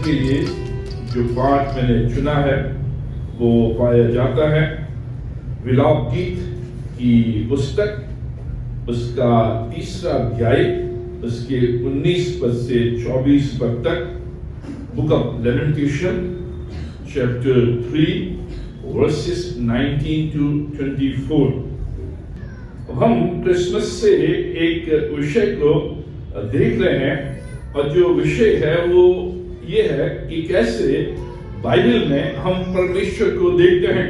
के लिए जो पाठ मैंने चुना है वो पाया जाता है विलाप गीत की पुस्तक, उसका 3रा अध्याय, उसके 19 पद से 24 पद तक। Book of lamentation chapter 3 versus 19 to 24। हम क्रिसमस से एक विषय को देख रहे हैं और जो विषय है वो ये है कि कैसे बाइबल में हम परमेश्वर को देखते हैं।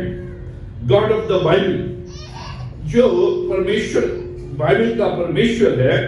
गॉड ऑफ द बाइबल, जो परमेश्वर बाइबल का परमेश्वर है,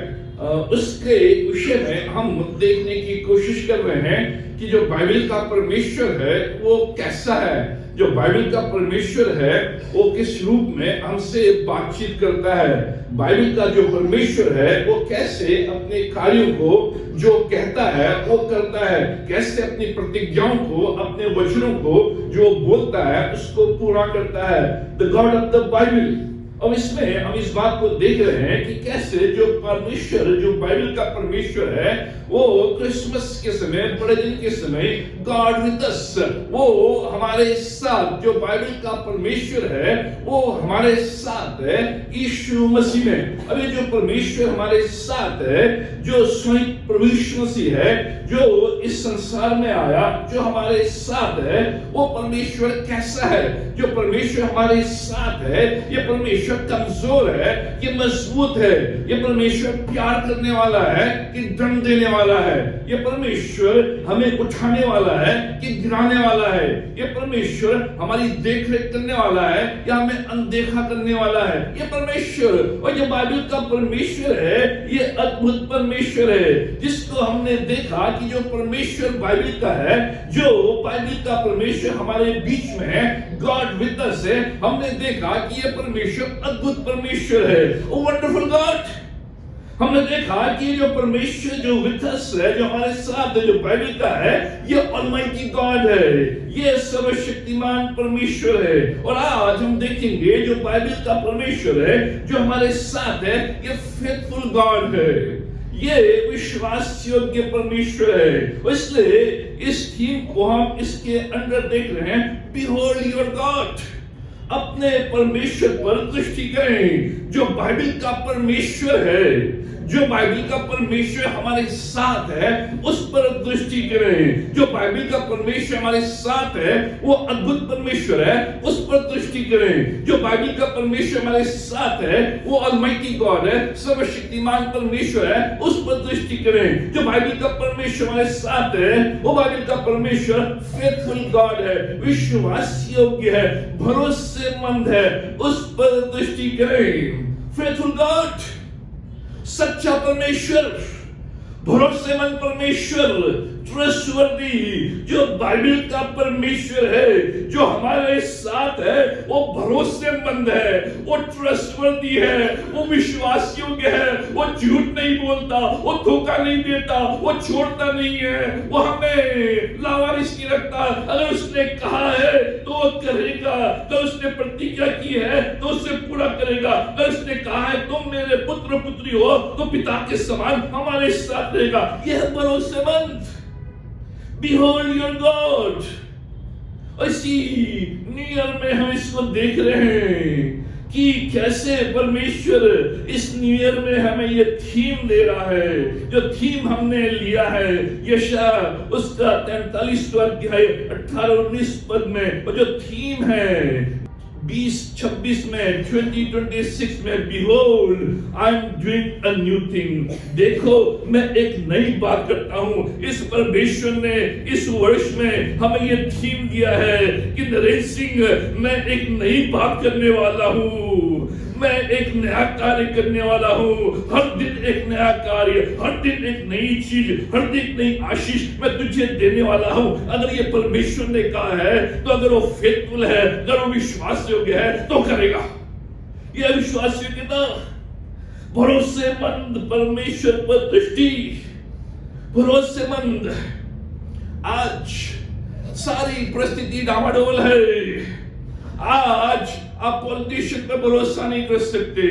उसके विषय में हम देखने की कोशिश कर रहे हैं कि जो बाइबल का परमेश्वर है वो कैसा है, जो बाइबल का परमेश्वर है वो किस रूप में हमसे बातचीत करता है, बाइबल का जो परमेश्वर है वो कैसे अपने कार्यों को जो कहता है वो करता है, कैसे अपनी प्रतिज्ञाओं को, अपने वचनों को जो बोलता है उसको पूरा करता है। The God of the Bible. अब इसमें हम इस बात को देख रहे हैं कि कैसे जो परमेश्वर, जो बाइबल का परमेश्वर है, वो क्रिसमस के समय, बड़े दिन के समय गॉड विद अस, वो हमारे साथ, जो बाइबल का परमेश्वर है वो हमारे साथ है यीशु मसीह में। अब ये जो परमेश्वर हमारे साथ है, जो स्वयं प्रभु यीशु मसीह है, जो इस संसार में आया, जो हमारे साथ है, वो परमेश्वर कैसा है? जो परमेश्वर हमारे साथ है, ये परमेश्वर कमजोर है, ये मजबूत है, ये परमेश्वर प्यार करने वाला है कि दंड देने वाला है, ये परमेश्वर हमें उठाने वाला है कि गिराने वाला है, ये परमेश्वर हमारी देखरेख करने वाला है या हमें अनदेखा करने वाला है, ये परमेश्वर। और ये बाइबल का परमेश्वर है, ये अद्भुत परमेश्वर है जिसको हमने देखा कि जो परमेश्वर बाइबल का है, जो बाइबल का परमेश्वर हमारे बीच में है, गॉड विद अस है। हमने देखा कि ये परमेश्वर अद्भुत परमेश्वर है, ओ वंडरफुल गॉड। हमने देखा कि जो परमेश्वर जो विद अस है, जो हमारे साथ है, जो बाइबल का है, ये ऑलमाइटी गॉड है, ये सर्वशक्तिमान परमेश्वर है। और आज हम देखेंगे जो बाइबल का परमेश्वर है, जो हमारे साथ है, ये फेथफुल गॉड है, ये विश्वास योग्य परमेश्वर है। इसलिए इस थीम को हम इसके अंदर देख रहे हैं, बिहोल्ड योर गॉड। अपने परमेश्वर पर दृष्टि करें, जो बाइबल का परमेश्वर है, जो बाइबल का परमेश्वर हमारे साथ है, उस पर दृष्टि करें। जो बाइबल का परमेश्वर हमारे साथ है वो अद्भुत परमेश्वर है, उस पर दृष्टि करें। जो बाइबल का परमेश्वर हमारे साथ है वो ऑलमाइटी गॉड है, सर्वशक्तिमान परमेश्वर है, उस पर दृष्टि करें। जो बाइबल का परमेश्वर हमारे साथ है वो बाइबल का परमेश्वर फेथफुल गॉड है, विश्वास योग्य है, भरोसेमंद है, उस पर दृष्टि करें। फेथफुल गॉड, सच्चा परमेश्वर, भरोसेमंद परमेश्वर, ट्रस्टवर्दी, जो बाइबल का परमेश्वर है, जो हमारे साथ है, वो भरोसेमंद है, वो ट्रस्टवर्दी है, वो विश्वास योग्य है, वो झूठ नहीं बोलता, वो धोखा नहीं देता, वो छोड़ता नहीं है, वो हमें लावारिस नहीं रखता। अगर उसने कहा है तो वो करेगा, तो उसने प्रतिज्ञा की है तो उसे पूरा करेगा। अगर उसने कहा है तुम मेरे पुत्र पुत्री हो, तो पिता के समान हमारे साथ रहेगा। यह भरोसेमंद, Behold your God। इसी न्यू ईयर में हम इसको देख रहे हैं कि कैसे परमेश्वर इस न्यू ईयर में हमें ये थीम दे रहा है। जो थीम हमने लिया है यशायाह उसका 43वां अध्याय 18-19 पद में, और जो थीम है 2026 में, 2026 में, Behold, I am doing a new thing। देखो मैं एक नई बात करता हूँ। इस परमेश्वर ने इस वर्ष में हमें ये थीम दिया है कि नरेश सिंह, मैं एक नई बात करने वाला हूँ, मैं एक नया कार्य करने वाला हूँ। हर दिन एक नया कार्य, हर दिन एक नई चीज, हर दिन नई आशीष मैं तुझे देने वाला हूँ। अगर ये परमेश्वर ने कहा है तो अगर वो फेथफुल है, अगर वो विश्वास योग्य है तो करेगा। यह विश्वास योग्यता, भरोसेमंद परमेश्वर पर दृष्टि, भरोसेमंद। आज सारी परिस्थिति डामाडोल है, आज आप पॉलिटिशियन पर भरोसा नहीं कर सकते,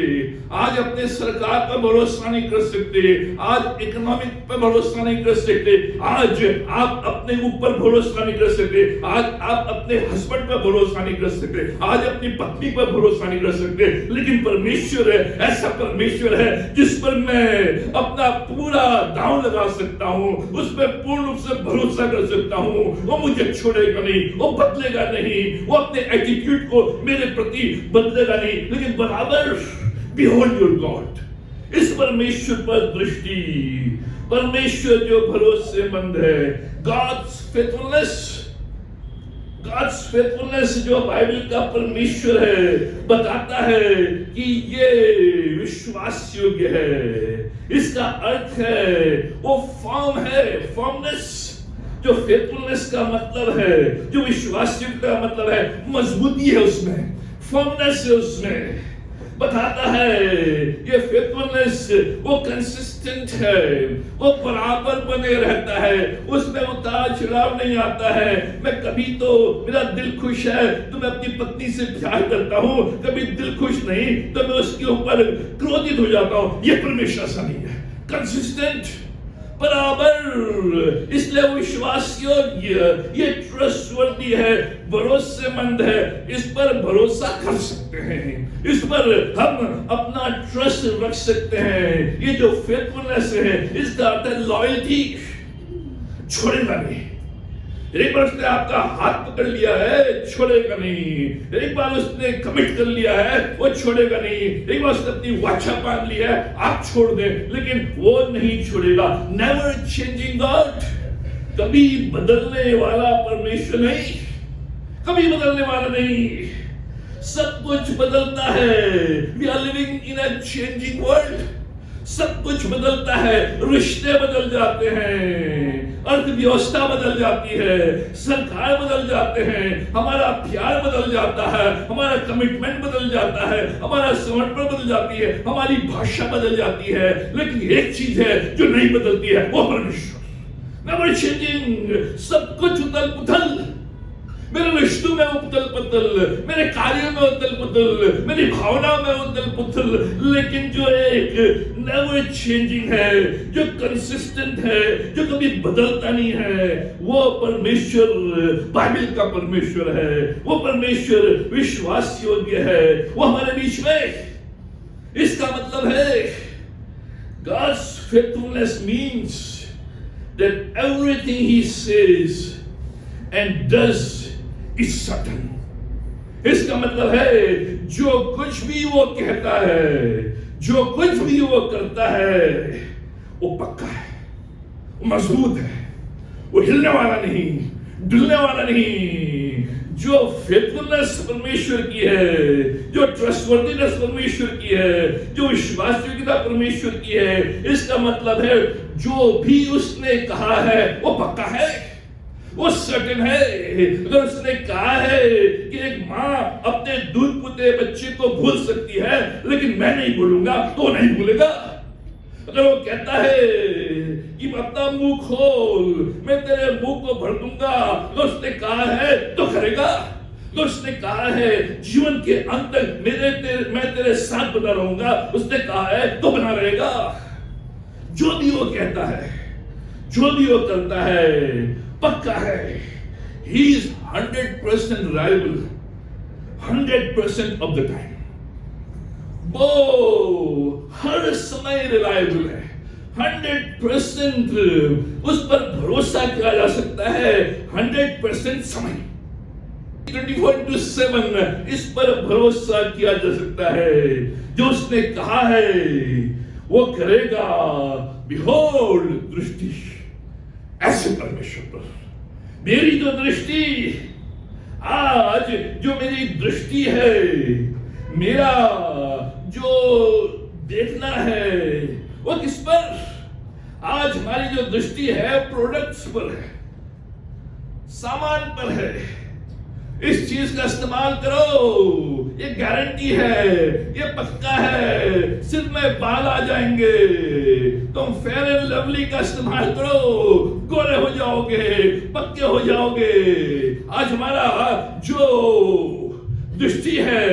आज अपने सरकार पर भरोसा नहीं कर सकते, आज इकोनॉमिक पर भरोसा नहीं कर सकते, आज आप अपने ऊपर भरोसा नहीं कर सकते, आज आप अपने हस्बैंड पर भरोसा नहीं कर सकते, आज अपनी पत्नी पर भरोसा नहीं कर सकते। लेकिन परमेश्वर है, ऐसा परमेश्वर है जिस पर मैं अपना पूरा दांव लगा सकता हूं, उस पर पूर्ण रूप से भरोसा कर सकता हूं। वो मुझे छोड़ेगा नहीं, वो बदलेगा नहीं, वो अपने एटीट्यूड को मेरे प्रति बदलेगा नहीं, लेकिन बराबर बिहोल्ड योर गॉड। इस परमेश्वर पर दृष्टि, परमेश्वर जो भरोसेमंद है, गॉड्स फेथफुलनेस जो बाइबल का परमेश्वर है बताता है कि ये विश्वास योग्य है। इसका अर्थ है वो फर्म है, फर्मनेस। जो फेथफुलनेस का मतलब है, जो विश्वास योग्य का मतलब है, मजबूती है उसमें, फर्मनेस है उसमें। बताता है ये फेथफुलनेस वो कंसिस्टेंट है, वो बराबर बने रहता है, उसमें उतार चढ़ाव नहीं आता है। मैं कभी तो मेरा दिल खुश है तो मैं अपनी पत्नी से प्यार करता हूं, कभी दिल खुश नहीं तो मैं उसके ऊपर क्रोधित हो जाता हूं। ये परमेश्वर ऐसा नहीं है, कंसिस्टेंट, बराबर। इसलिए विश्वास योग्य, ये ट्रस्टवर्दी है, भरोसेमंद है, इस पर भरोसा कर सकते हैं, इस पर हम अपना ट्रस्ट रख सकते हैं। ये जो फेथफुलनेस है इसका अर्थ है लॉयल्टी, छोड़ेगा नहीं। एक बार उसने आपका हाथ पकड़ लिया है, छोड़ेगा नहीं। एक बार उसने कमिट कर लिया है, वो छोड़ेगा नहीं। एक बार उसने अपनी वाचा बांध लिया है, आप छोड़ दें, लेकिन वो नहीं छोड़ेगा। नेवर चेंजिंग गॉड, कभी बदलने वाला परमेश्वर नहीं, कभी बदलने वाला नहीं। सब कुछ बदलता है। We are living in a changing world. सब कुछ बदलता है, रिश्ते बदल जाते हैं, अर्थव्यवस्था बदल जाती है, सरकार बदल जाते हैं, हमारा प्यार बदल जाता है, हमारा कमिटमेंट बदल जाता है, हमारा समर्पण बदल जाती है, हमारी भाषा बदल जाती है। लेकिन एक चीज है जो नहीं बदलती है, वो परमेश्वर। Never changing. सब कुछ उथल पुथल, मेरे रिश्तों में उथल पुथल, मेरे कार्यों में उथल पुथल, मेरी भावना में उथल पुथल, लेकिन जो एक नेवर चेंजिंग है, जो कंसिस्टेंट है, जो कभी बदलता नहीं है, वो परमेश्वर बाइबल का परमेश्वर है। वो परमेश्वर विश्वास योग्य है, वो हमारे बीच में। इसका मतलब है God's faithfulness means that everything he says and does is certain. इसका मतलब है जो कुछ भी वो कहता है, जो कुछ भी वो करता है, वो पक्का है, वो मजबूत है, वो हिलने वाला नहीं, डुलने वाला नहीं। जो फेथफुलनेस परमेश्वर की है, जो ट्रस्टवर्दीनेस परमेश्वर की है, जो विश्वासयोग्यता परमेश्वर की है, इसका मतलब है जो भी उसने कहा है वो पक्का है, वो सर्टेन है। अगर उसने कहा है कि एक माँ अपने दूध पुते बच्चे को भूल सकती है, लेकिन मैं नहीं भूलूंगा, तो नहीं भूलेगा। अगर वो कहता है कि अपना मुंह खोल, मैं तेरे मुंह को भर दूंगा, तो उसने कहा है तो करेगा। तो उसने कहा है जीवन के अंत तक मैं तेरे साथ बना रहूंगा, उसने कहा है तो बना रहेगा। जो भी वो कहता है, जो भी वो करता है, पक्का है। He is 100% reliable, 100% of the time. वो हर समय रिलायबल है, 100% उस पर भरोसा किया जा सकता है, 100% समय, 24/7 इस पर भरोसा किया जा सकता है। जो उसने कहा है वो करेगा। Behold, दृष्टि ऐसे परमेश्वर पर। मेरी जो दृष्टि आज, जो मेरी दृष्टि है, मेरा जो देखना है, वो किस पर? आज हमारी जो दृष्टि है प्रोडक्ट्स पर है, सामान पर है। इस चीज का इस्तेमाल करो, ये गारंटी है, ये पक्का है, सिर में बाल आ जाएंगे। तुम फेयर एंड लवली का इस्तेमाल करो, गोरे हो जाओगे, पक्के हो जाओगे। आज हमारा जो दृष्टि है,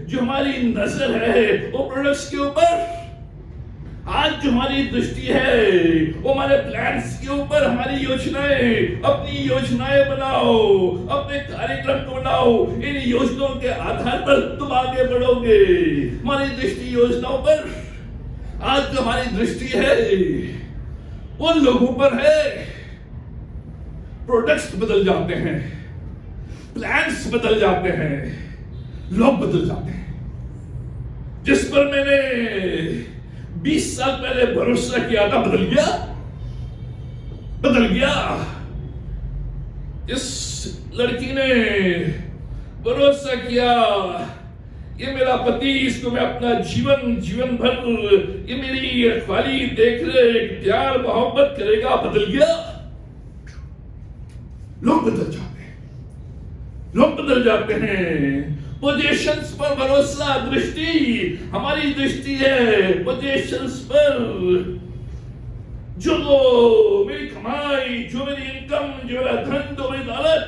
जो हमारी नजर है वो प्रोडक्ट्स के ऊपर, आज जो हमारी दृष्टि है वो हमारे प्लान्स के ऊपर, हमारी योजनाएं, अपनी योजनाएं बनाओ, अपने कार्यक्रम को बनाओ, इन योजनाओं के आधार पर तुम आगे बढ़ोगे। हमारी दृष्टि योजनाओं पर, आज जो हमारी दृष्टि है वो लोगों पर है। प्रोडक्ट्स बदल जाते हैं, प्लान्स बदल जाते हैं, लोग बदल जाते हैं। जिस पर मैंने 20 साल पहले भरोसा किया था बदल गया, बदल गया। इस लड़की ने भरोसा किया, ये मेरा पति, इसको मैं अपना जीवन भर ये मेरी रखवाली देख रेख प्यार मोहब्बत करेगा, बदल गया। लोग बदल जाते हैं, लोग बदल जाते हैं। पोजीशंस पर भरोसा, दृष्टि, हमारी दृष्टि है पोजीशंस पर। जो मेरी कमाई, जो मेरी इनकम, जो मेरा धन, जो मेरी दौलत,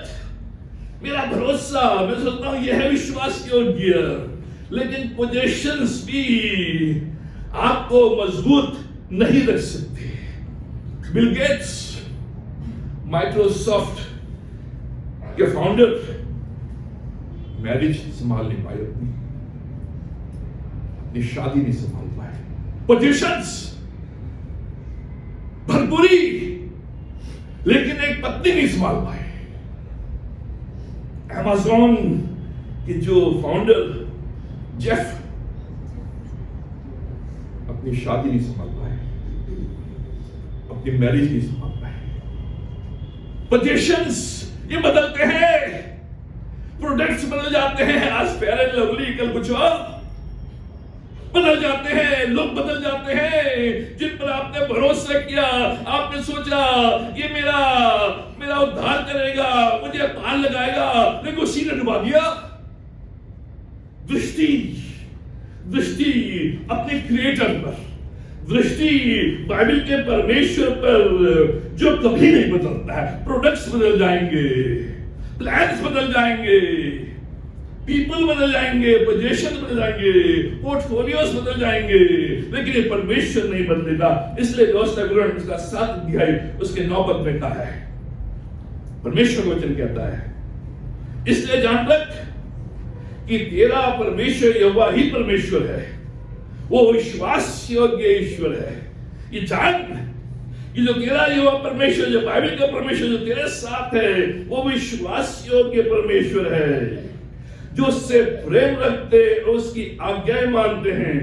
मेरा भरोसा, मैं सोचता हूं यह है विश्वास योग्य। लेकिन पोजीशंस भी आपको मजबूत नहीं रख सकते। बिल गेट्स, माइक्रोसॉफ्ट के फाउंडर, मैरिज संभाल नहीं पाए, अपनी शादी नहीं संभाल पाए। पोजीशंस भरपूरी, लेकिन एक पत्नी नहीं संभाल पाए। अमेज़न के जो फाउंडर जेफ, अपनी शादी नहीं संभाल पाए, अपनी मैरिज नहीं संभाल पाए। पोजीशंस ये बदलते हैं, प्रोडक्ट्स बदल जाते हैं। आज फेयर एंड लवली, कल कुछ और बदल जाते हैं। लोग बदल जाते हैं जिन पर आपने भरोसा किया, आपने सोचा ये मेरा उद्धार करेगा, मुझे पार लगाएगा, लेकिन उसी ने डुबा दिया। दृष्टि अपने क्रिएटर पर, दृष्टि बाइबल के परमेश्वर पर जो कभी नहीं बदलता है। प्रोडक्ट्स बदल जाएंगे, प्लान्स बदल जाएंगे, पीपल बदल जाएंगे, पोजीशन बदल जाएंगे, पोर्टफोलियोस बदल जाएंगे, लेकिन ये परमेश्वर नहीं बदलेगा। इसलिए व्यवस्था ग्रहण उसका 7 अध्याय उसके 9 पद में कहा है, परमेश्वर वचन कहता है, इसलिए जान रख कि तेरा परमेश्वर यहोवा ही परमेश्वर है, वो विश्वास योग्य ईश्वर है। ये जान कि जो तेरा यहोवा परमेश्वर, जो बाइबल का परमेश्वर जो तेरे साथ है, वो विश्वास योग्य परमेश्वर है, जो उससे प्रेम रखते और उसकी आज्ञाएं मानते हैं।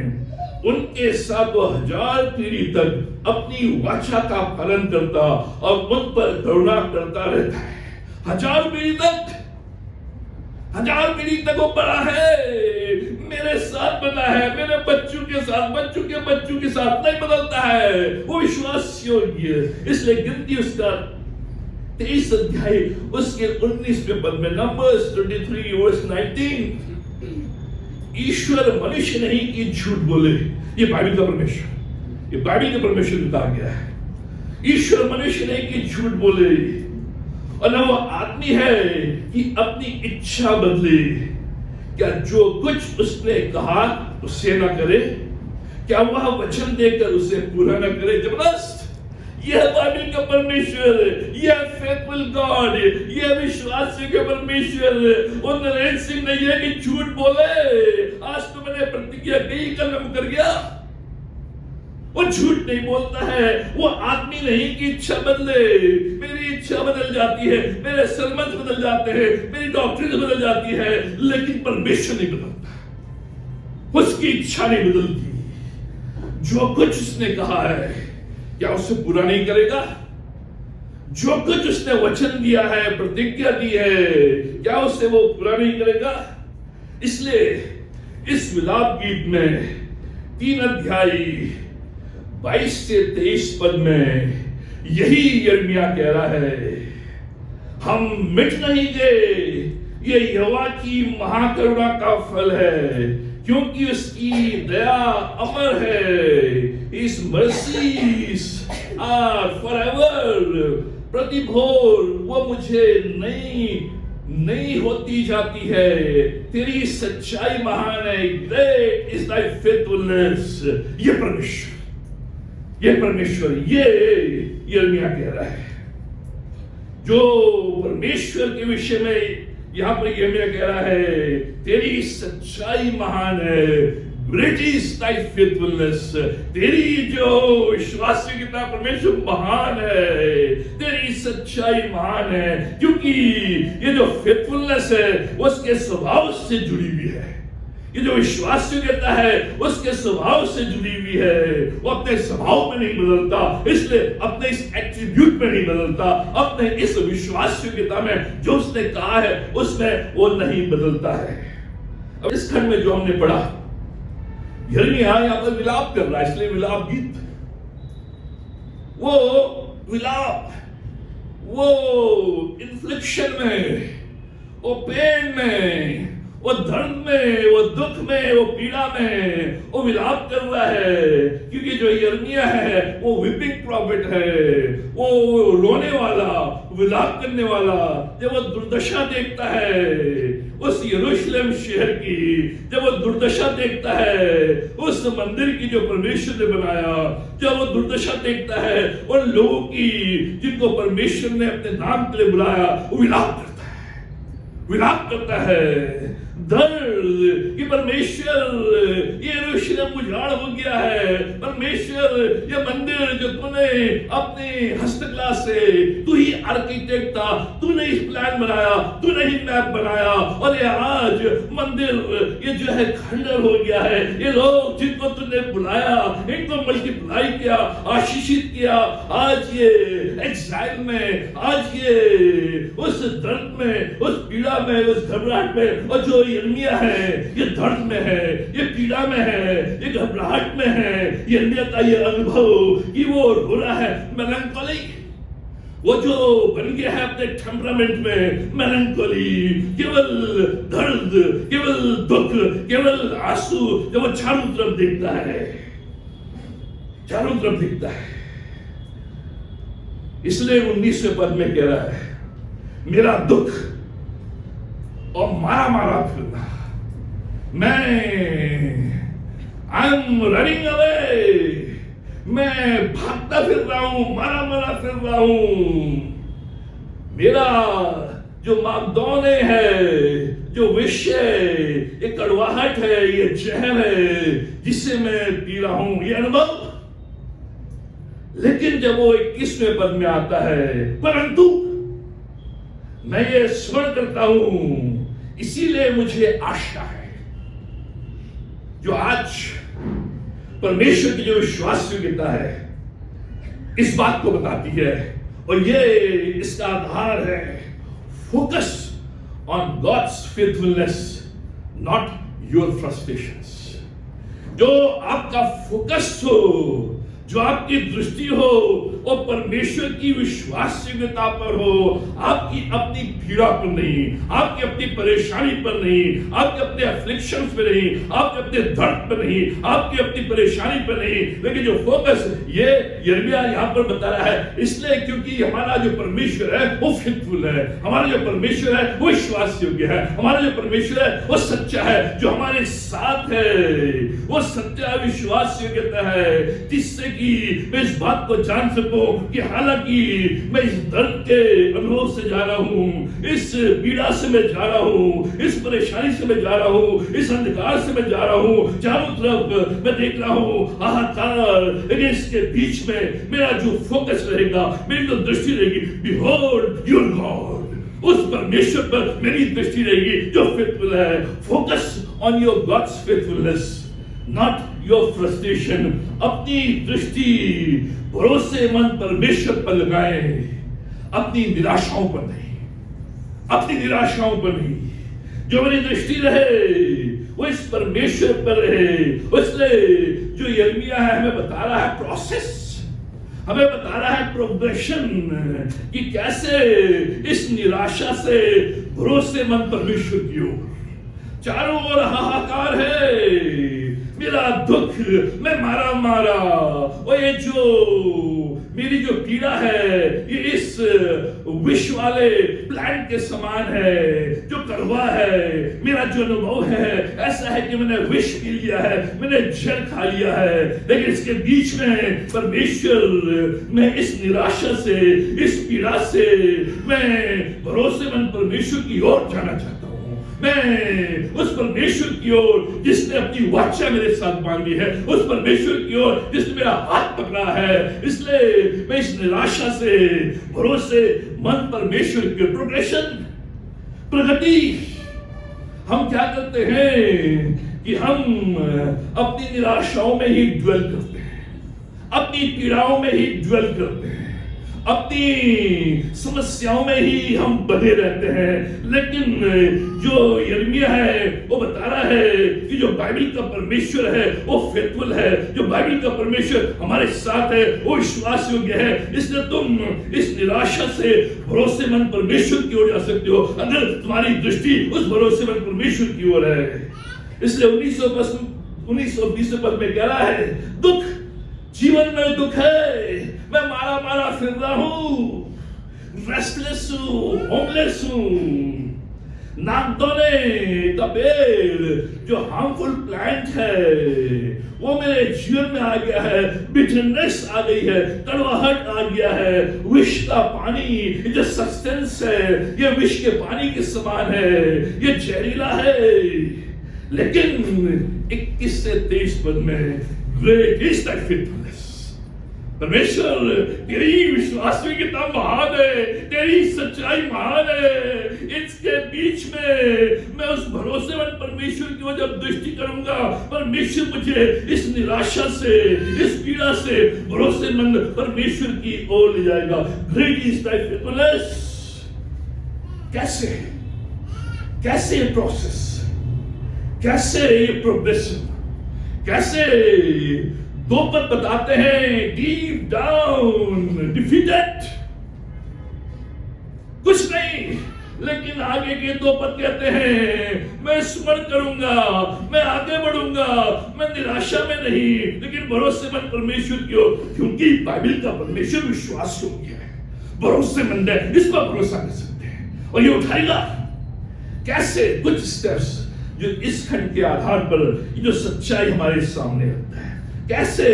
उनके साथ वो 1000 पीढ़ी तक अपनी वाचा का पालन करता और उन पर करुणा करता रहता है। 1000 पीढ़ी तक, 1000 पीढ़ी तक वो बड़ा है, मेरे साथ बना है, मेरे बच्चों के साथ, बच्चों के बच्चों के साथ नहीं बदलता है, वो विश्वास योग्य। इसलिए गिनती उसका 23 अध्याय उसके 19वें पद में, नंबर्स 23 वर्स 19, ईश्वर मनुष्य नहीं कि झूठ बोले। ये बाइबल का परमेश्वर, ये बाइबल के परमेश्वर ने कहा गया है। ईश्वर मनुष्य नहीं कि झूठ बोले, और न वो आदमी है कि अपनी इच्छा बदले। क्या जो कुछ उसने कहा उसे न करे? क्या वह वचन देकर उसे पूरा न करे? जबरदस्त! यह बाइबल का परमेश्वर, यह फेथफुल गॉड, यह विश्वास के परमेश्वर। और नरेंद्र सिंह ने यह कि झूठ बोले, आज तो मैंने प्रतिज्ञा की, कल मैं मुकर गया। वो झूठ नहीं बोलता है, वो आदमी नहीं कि इच्छा बदले। मेरी इच्छा बदल जाती है, मेरे सरमन बदल जाते हैं, मेरी डॉक्ट्रिन बदल जाती है, लेकिन परमेश्वर नहीं बदलता, उसकी इच्छा नहीं बदलती। जो कुछ उसने कहा है, क्या उसे पूरा नहीं करेगा? जो कुछ उसने वचन दिया है, प्रतिज्ञा दी है, क्या उसे वो पूरा नहीं करेगा? इसलिए इस विलाप गीत में 3 अध्याय 22 से 23 पद में यही यिर्मयाह कह रहा है, हम मिट नहीं गए, ये यहोवा की महाकरुणा का फल है, क्योंकि उसकी दया अमर है। His mercies are forever। प्रति भोर वो मुझे नई नहीं होती जाती है। तेरी सच्चाई महान है। Great is thy faithfulness. ये परमेश्वर ये यिर्मयाह कह रहा है। जो परमेश्वर के विषय में यहां पर यिर्मयाह कह रहा है, तेरी सच्चाई महान है। Great is thy faithfulness. तेरी जो विश्वासयोग्यता परमेश्वर महान है, तेरी सच्चाई महान है, क्योंकि ये जो फेथफुलनेस है वो उसके स्वभाव से जुड़ी हुई है। ये जो विश्वासयोग्यता है उसके स्वभाव से जुड़ी हुई है। वो अपने स्वभाव में नहीं बदलता, इसलिए अपने इस एट्रीब्यूट में नहीं बदलता, अपने इस विश्वासयोग्यता में जो उसने कहा है उसमें वो नहीं बदलता है। अब इस खंड में जो हमने पढ़ा, यिर्मयाह यहां पर विलाप कर रहा है, इसलिए विलाप गीत। वो विलाप, वो इन्फ्लिक्शन में, वो पेन में, वो दर्द में, वो दुख में, वो पीड़ा में वो विलाप कर रहा है। क्योंकि जो यिर्मयाह है वो वीपिंग प्रॉफिट है, वो रोने वाला, विलाप करने वाला। जब वो दुर्दशा देखता है उस यरूशलेम शहर की, जब वो दुर्दशा देखता है उस मंदिर की जो परमेश्वर ने बनाया, जब वो दुर्दशा देखता है उन लोगों की जिनको परमेश्वर ने अपने नाम के लिए बुलाया, वो विलाप करता है। दर्द कि परमेश्वर ये यरूशलेम उजाड़ हो गया है। परमेश्वर ये मंदिर जो तूने अपने हस्तकला से, तू ही आर्किटेक्ट था, तूने इस प्लान बनाया, तूने ही मैप बनाया, और ये आज मंदिर ये जो है खंडर हो गया है। ये लोग जिनको तूने बुलाया, इनको मल्टीप्लाई किया, आशीषित किया, आज ये एग्जाइल में, आज ये उस दर्द में, उस पीड़ा में, उस घबराहट में, और जो यिर्मयाह है ये दर्द में है, ये पीड़ा में है, ये घबराहट में है। यिर्मयाह का ये अनुभव कि वो रो रहा है, मेलंकोली, वो जो बन गया है अपने टेम्परामेंट में, मेलंकोली, केवल दर्द, केवल दुख, केवल आंसू, जब वो चारों तरफ देखता है, चारों तरफ दिखता है। इसलिए 19वें पद में कह रहा है, मेरा दुख और मारा मारा फिरना, आई एम रनिंग अवे, मैं भागता फिर रहा हूं, मारा मारा फिर रहा हूं। मेरा जो मागदौने है, जो विषय, ये कड़वाहट है, ये जहर है जिससे मैं पी रहा हूं, ये अनुभव। लेकिन जब वो 21वें पद में आता है, परंतु मैं ये स्मरण करता हूं, इसीलिए मुझे आशा है। जो आज परमेश्वर की जो विश्वासयोग्यता है इस बात को बताती है, और ये इसका आधार है, focus on God's faithfulness, not your frustrations. जो आपका फोकस हो, जो आपकी दृष्टि हो, वो परमेश्वर की विश्वासयोग्यता पर हो, आपकी अपनी पीड़ा पर नहीं, आपकी अपनी परेशानी पर नहीं, आपके अपने अफ्लिक्शंस पर नहीं, आपके अपने दर्द पर नहीं, आपकी अपनी परेशानी पर नहीं, लेकिन जो फोकस ये यिर्मयाह यहां पर बता रहा है, इसलिए क्योंकि हमारा जो परमेश्वर है वो फेथफुल है, हमारा जो परमेश्वर है वो विश्वास योग्य है, हमारा जो परमेश्वर है वो सच्चा है, जो हमारे साथ है वो सच्चा विश्वास योग्यता है, जिससे कि मैं इस बात को जान सकूं कि हालांकि मैं इस दर्द के अनुभव से जा रहा हूं, इस पीड़ा से मैं जा रहा हूं, इस परेशानी से मैं जा रहा हूं, इस अंधकार से मैं जा रहा हूं, चारों तरफ मैं देख रहा हूं हाहाकार, लेकिन इसके बीच में मेरा जो फोकस रहेगा, मेरी जो दृष्टि रहेगी, बिहोल्ड योर गॉड, उस परमेश्वर पर मेरी दृष्टि रहेगी जो फेथफुल है। Focus on your God's faithfulness, not your frustration. अपनी दृष्टि भरोसेमंद परमेश्वर पर लगाएं, अपनी निराशाओं पर नहीं, अपनी निराशाओं पर नहीं। जो मेरी दृष्टि रहे वो इस परमेश्वर पर रहे। इसलिए जो यिर्मयाह है हमें बता रहा है प्रोसेस, हमें बता रहा है प्रोग्रेशन, कि कैसे इस निराशा से भरोसेमंद परमेश्वर की ओर। चारों ओर हाहाकार है, मेरा दुख, मैं मारा मारा, और ये जो मेरी जो पीड़ा है ये इस विष वाले प्लांट के समान है जो कड़वा है। मेरा जो अनुभव है ऐसा है कि मैंने विष पी लिया है, मैंने जहर खा लिया है, लेकिन इसके बीच में परमेश्वर, मैं इस निराशा से, इस पीड़ा से मैं भरोसेमंद परमेश्वर की ओर जाना चाहता हूं। मैं उस परमेश्वर की ओर जिसने अपनी वाचा मेरे साथ बांधी है, उस परमेश्वर की ओर जिसने मेरा हाथ पकड़ा है। इसलिए मैं इस निराशा से भरोसेमंद परमेश्वर की प्रोग्रेशन, प्रगति। हम क्या करते हैं कि हम अपनी निराशाओं में ही ड्वेल करते हैं, अपनी पीड़ाओं में ही ड्वेल करते हैं, अपनी समस्याओं में ही हम बने रहते हैं। लेकिन जो यिर्मयाह है वो बता रहा है कि जो बाइबल का परमेश्वर है वो फेथफुल है, जो बाइबल का परमेश्वर हमारे साथ है वो विश्वास योग्य है। इसलिए तुम इस निराशा से भरोसेमंद परमेश्वर की ओर जा सकते हो अगर तुम्हारी दृष्टि उस भरोसेमंद परमेश्वर की ओर है। इसलिए 1920 पद में कह रहा है, दुख, जीवन में दुख है, मैं मारा मारा फिर रहा हूं, रेस्टलेस हूं, होमलेस हूं। नागदौने का पेड़ जो हार्मफुल प्लांट है वो मेरे जीवन में आ गया है, बिटरनेस आ गई है, कड़वाहट आ गया है। विष का पानी जो सब्सटेंस है ये विष के पानी के समान है, ये जहरीला है। लेकिन 21 से 23 पद में ग्रेट इज दैट फेथफुलनेस। परमेश्वर तेरी विश्वासयोग्यता महान है, तेरी सच्चाई महान है। इसके बीच में मैं उस भरोसेमंद परमेश्वर की ओर जब दृष्टि करूंगा, परमेश्वर मुझे इस निराशा से, इस पीड़ा से भरोसेमंद परमेश्वर की ओर ले जाएगा। Great is that faithfulness. कैसे ये प्रोसेस, कैसे ये प्रोग्रेशन, कैसे? दो पद बताते हैं, डीप डाउन डिफीटेड, कुछ नहीं, लेकिन आगे के दो पद कहते हैं, मैं स्मरण करूंगा, मैं आगे बढ़ूंगा, मैं निराशा में नहीं लेकिन भरोसेमंद परमेश्वर की ओर, क्योंकि बाइबल का परमेश्वर विश्वास योग्य है, भरोसेमंद है, इस पर भरोसा कर सकते हैं और ये उठाएगा। कैसे? कुछ स्टेप्स जो इस खंड के आधार पर जो सच्चाई हमारे सामने रखता है। कैसे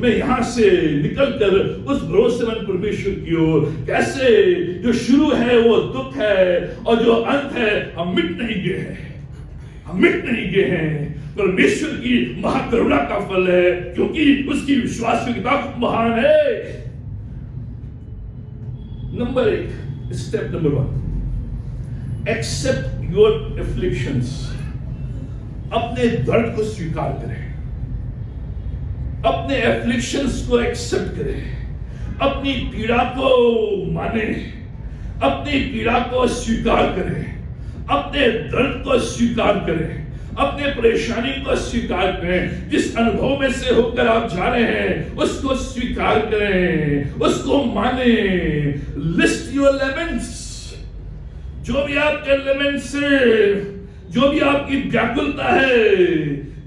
मैं यहां से निकलकर उस भरोसेमंद परमेश्वर की ओर, कैसे जो शुरू है वो दुख है और जो अंत है हम मिट नहीं गए हैं, हम मिट नहीं गए हैं। परमेश्वर की महाकरुणा का फल है क्योंकि उसकी विश्वासयोग्यता महान है। Number 1, step number 1, accept your afflictions. अपने दर्द को स्वीकार करें, अपने एफ्लिक्शंस को एक्सेप्ट करें, अपनी पीड़ा को माने, अपनी पीड़ा को स्वीकार करें, अपने दर्द को स्वीकार करें, अपने परेशानी को स्वीकार करें। जिस अनुभव में से होकर आप जा रहे हैं उसको स्वीकार करें, उसको माने। लिस्ट योर लेमेंट्स, जो भी आपके लेमेंट्स है, जो भी आपकी व्याकुलता है,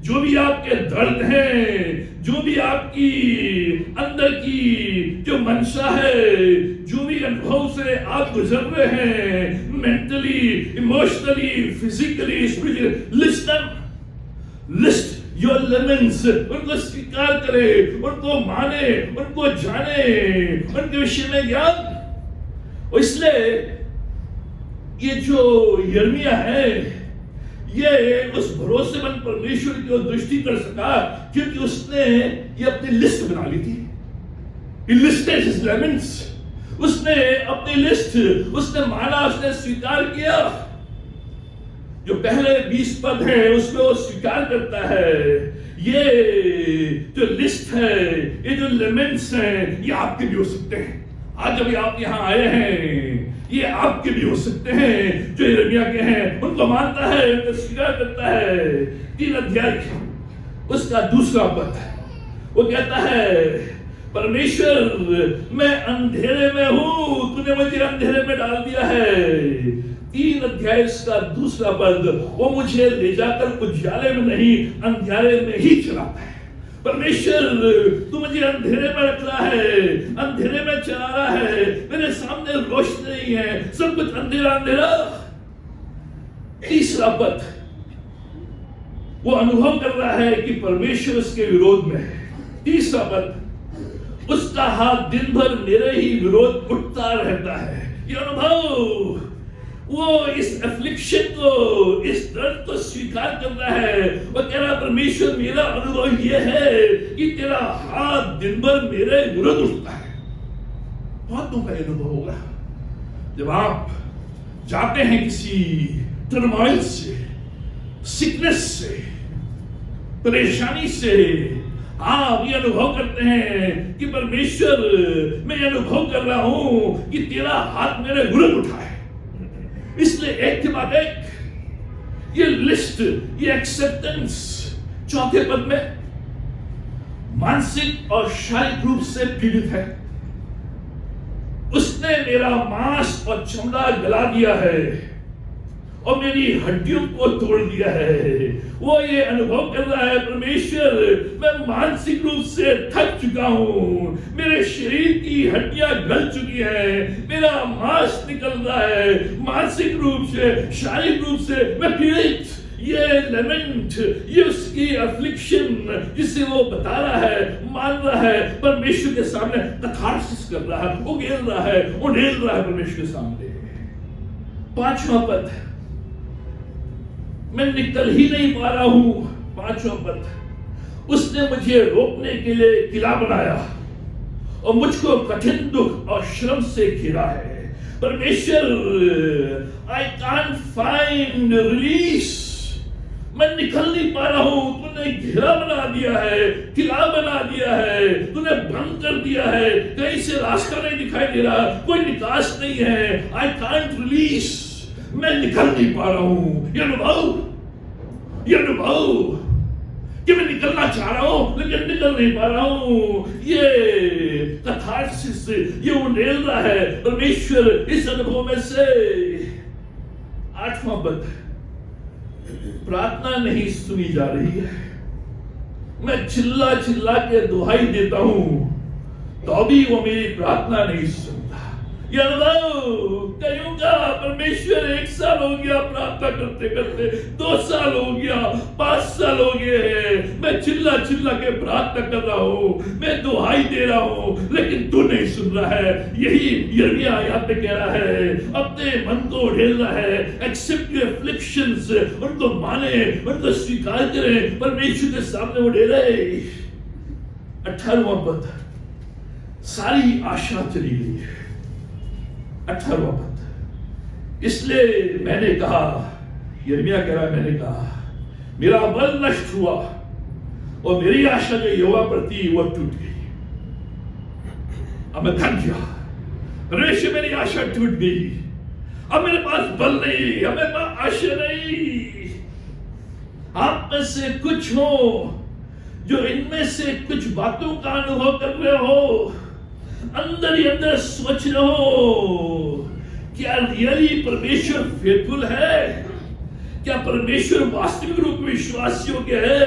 जो भी आपके दर्द हैं, जो भी आपकी अंदर की जो मंशा है, जो भी अनुभव से आप गुजर रहे हैं, mentally, emotionally, physically, spiritually, list your laments. उनको स्वीकार करें, उनको माने, उनको जाने, उनके विषय में ज्ञान। इसलिए ये जो यिर्मयाह है ये उस भरोसेमंद परमेश्वर की ओर दृष्टि कर सका क्योंकि उसने ये अपनी लिस्ट बना ली थी। He listed his laments. उसने अपनी लिस्ट, उसने माना, उसने स्वीकार किया। जो पहले 20 पद हैं उसमें वो स्वीकार करता है ये जो लिस्ट है, ये जो लेमेंट्स हैं, ये आपके भी हो सकते हैं। आज जब आप यहाँ आए हैं ये आपके भी हो सकते हैं। जो यिर्मयाह के हैं उनको मानता है, उनको स्वीकार करता है। 3 अध्याय उसका दूसरा पद वो कहता है, परमेश्वर मैं अंधेरे में हूं, तूने मुझे अंधेरे में डाल दिया है। 3 अध्याय इसका दूसरा पद, वो मुझे ले जाकर उजाले में नहीं अंधेरे में ही चलाता है, परमेश्वर तू मुझे अंधेरे में रख रहा है, अंधेरे में चला रहा है, मेरे सामने रोशनी नहीं है, सब कुछ अंधेरा अंधेरा। तीसरा पद, वो अनुभव कर रहा है कि परमेश्वर उसके विरोध में है। तीसरा पद, उसका हाथ दिन भर मेरे ही विरोध उठता रहता है। ये अनुभव, वो इस एफ्लिक्शन को, इस दर्द को स्वीकार कर रहा है। वो कह रहा, परमेश्वर मेरा अनुभव यह है कि तेरा हाथ दिन भर मेरे विरुद्ध उठता है। बहुतों का अनुभव होगा जब आप जाते हैं किसी टर्मोइल से, सिकनेस से, परेशानी से, आप ये अनुभव करते हैं कि परमेश्वर, मैं ये अनुभव कर रहा हूं कि तेरा हाथ मेरे विरुद्ध उठा है। इसलिए एक के बाद एक ये लिस्ट, ये एक्सेप्टेंस। चौथे पद में, मानसिक और शारीरिक रूप से पीड़ित है, उसने मेरा मांस और चमड़ा गला दिया है और मेरी हड्डियों को तोड़ दिया है। वो ये अनुभव कर रहा है, परमेश्वर मैं मानसिक रूप से थक चुका हूं, मेरे शरीर की हड्डियां गल चुकी हैं, मेरा मांस निकल रहा है, मानसिक रूप से, शारीरिक रूप से मैं पीड़ित। ये लेमेंट, ये उसकी अफ्लिक्शन जिसे वो बता रहा है, मान रहा है, परमेश्वर के सामने कथारसिस कर रहा है, उगेल रहा है, उड़ेल रहा है परमेश्वर के सामने। पांचवा पद, मैं निकल ही नहीं पा रहा हूं। पांचवा पद, उसने मुझे रोकने के लिए किला बनाया और मुझको कठिन दुख और श्रम से घिरा है। परमेश्वर, आई कांट फाइंड रिलीज, मैं निकल नहीं पा रहा हूं। तूने घेरा बना दिया है, किला बना दिया है, तूने बंद कर दिया है, कहीं से रास्ता नहीं दिखाई दे रहा, कोई निकास नहीं है। आई कांट रिलीज, मैं निकल नहीं पा रहा हूं। ये अनुभव कि मैं निकलना चाह रहा हूं लेकिन निकल नहीं पा रहा हूं, ये कथारसिस, ये उड़ेल रहा है परमेश्वर इस अनुभव में से। आठवां पद, प्रार्थना नहीं सुनी जा रही है, मैं चिल्ला चिल्ला के दुहाई देता हूं तो भी वो मेरी प्रार्थना नहीं सुनता। ये अनुभव कईयों का, परमेश्वर 1 साल हो गया प्रार्थना करते करते, 2 साल हो गया, 5 साल हो गए हैं, मैं चिल्ला चिल्ला के प्रार्थना कर रहा हूं, मैं दुहाई दे रहा हूं, लेकिन तू नहीं सुन रहा है। यही यिर्मयाह यहाँ पे कह रहा है, अपने मन को उड़ेल रहा है। एक्सेप्ट योर अफ्लिक्शंस, उनको माने, उनको स्वीकार करें, परमेश्वर के सामने उड़ेले। 18वां पद, सारी आशा चली गई है। 18वां पद, इसलिए मैंने कहा, यिर्मयाह कह रहा है, मैंने कहा मेरा बल नष्ट हुआ और मेरी आशा जो यहोवा पर थी वो टूट गई। अब मैं थक गया, परमेश्वर मेरी आशा टूट गई, अब मेरे पास बल नहीं, अब मेरे पास आशा नहीं। आप में से कुछ हो जो इनमें से कुछ बातों का अनुभव कर रहे हो, अंदर ही अंदर सोच रहे हो, क्या रियली परमेश्वर फेथफुल है? क्या परमेश्वर वास्तविक रूप में विश्वास योग्य है?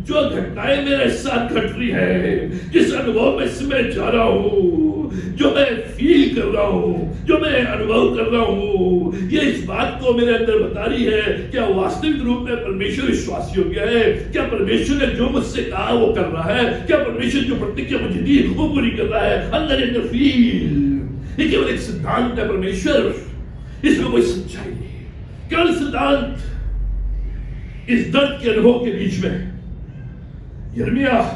जो घटनाएं मेरे साथ घट रही है, जिस अनुभव में से मैं जा रहा हूं, जो मैं फील कर रहा हूं, जो मैं अनुभव कर रहा हूं, ये इस बात को मेरे अंदर बता रही है, क्या वास्तविक रूप में परमेश्वर विश्वास योग्य है? क्या परमेश्वर ने जो मुझसे कहा वो कर रहा है? क्या परमेश्वर जो प्रतिज्ञा मुझे दी वो पूरी कर रहा है? अंदर फील। ये केवल एक सिद्धांत है परमेश्वर, इसमें कोई सच्चाई नहीं, केवल सिद्धांत। इस दर्द के अनुभव के बीच में यिर्मयाह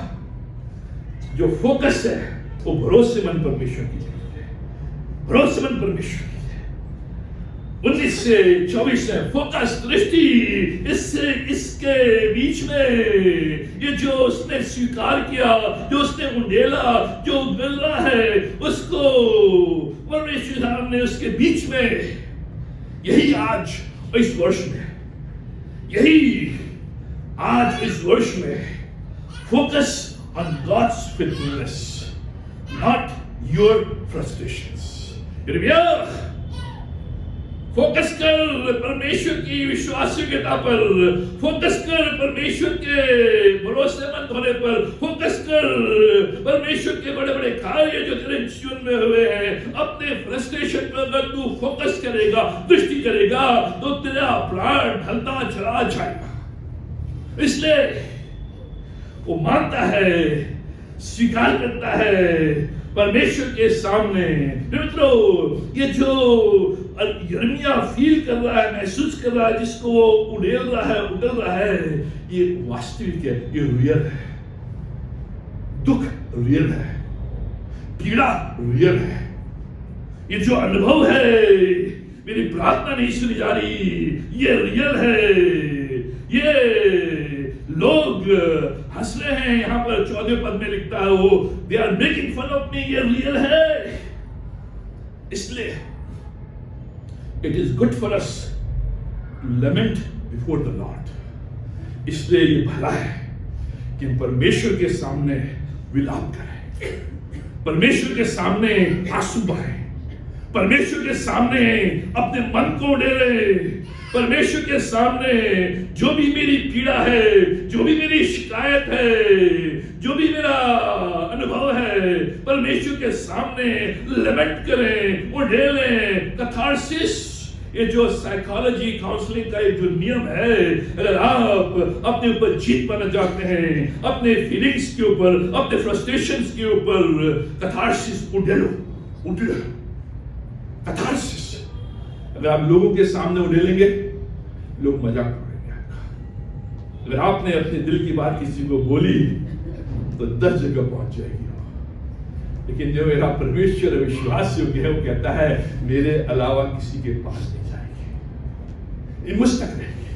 जो फोकस है वो भरोसेमंद परमेश्वर की है, भरोसेमंद परमेश्वर की है। 19 से 24 में फोकस, दृष्टि, इससे इसके बीच में ये जो उसने स्वीकार किया, जो उसने उंडेला, जो मिल रहा है उसको परमेश्वर सामने, उसके बीच में, यही आज इस वर्ष में, यही आज इस वर्ष में focus on God's faithfulness, not your frustrations. यिर्मयाह, फोकस कर परमेश्वर की विश्वासयोग्यता पर, फोकस कर परमेश्वर के भरोसेमंद होने पर, फोकस कर परमेश्वर के बड़े बड़े कार्य जो तेरे जीवन में हुए हैं। अपने फ्रस्ट्रेशन पर अगर तू फोकस करेगा, दृष्टि करेगा, तो तेरा प्राण ढलता चला जाएगा। इसलिए वो मानता है, स्वीकार करता है परमेश्वर के सामने। मित्रों, ये जो यिर्मयाह फील कर रहा है, महसूस कर रहा है, जिसको वो उड़ेल रहा है, उड़ेल रहा है, ये वास्तविक है, ये रियल है। दुख रियल है, पीड़ा रियल है। ये जो अनुभव है, मेरी प्रार्थना नहीं सुनी जा रही, ये रियल है। ये लोग हंस रहे हैं, यहां पर 14वें पद में लिखता है वो, they are making fun of me, ये रियल है। इसलिए it is good for us to lament before the Lord. इसलिए ये भला है कि हम परमेश्वर के सामने विलाप करें, परमेश्वर के सामने आंसू बहाएं, परमेश्वर के सामने अपने मन को उड़ेले, परमेश्वर के सामने जो भी मेरी पीड़ा है, जो भी मेरी शिकायत है, जो भी मेरा अनुभव है, परमेश्वर के सामने लमेंट करें, उड़ेलें। कैथार्सिस, ये जो साइकोलॉजी काउंसलिंग का ये जो नियम है, अगर आप अपने ऊपर जीत पाना चाहते हैं, अपने फीलिंग्स के ऊपर, अपने फ्रस्ट्रेशंस के ऊपर, कैथार्सिस उड़ेलो, उड़ेलो। कैथार्सिस अगर आप लोगों के सामने उड़ेलेंगे, लोग मजाक उड़ाएंगे आपका। अगर आपने अपने दिल की बात किसी को बोली तो 10 जगह पहुंच जाएगी। लेकिन जो मेरा परमेश्वर विश्वास योग्य है, वो कहता है मेरे अलावा किसी के पास नहीं जाएगी, ये मुझ तक रहेगी।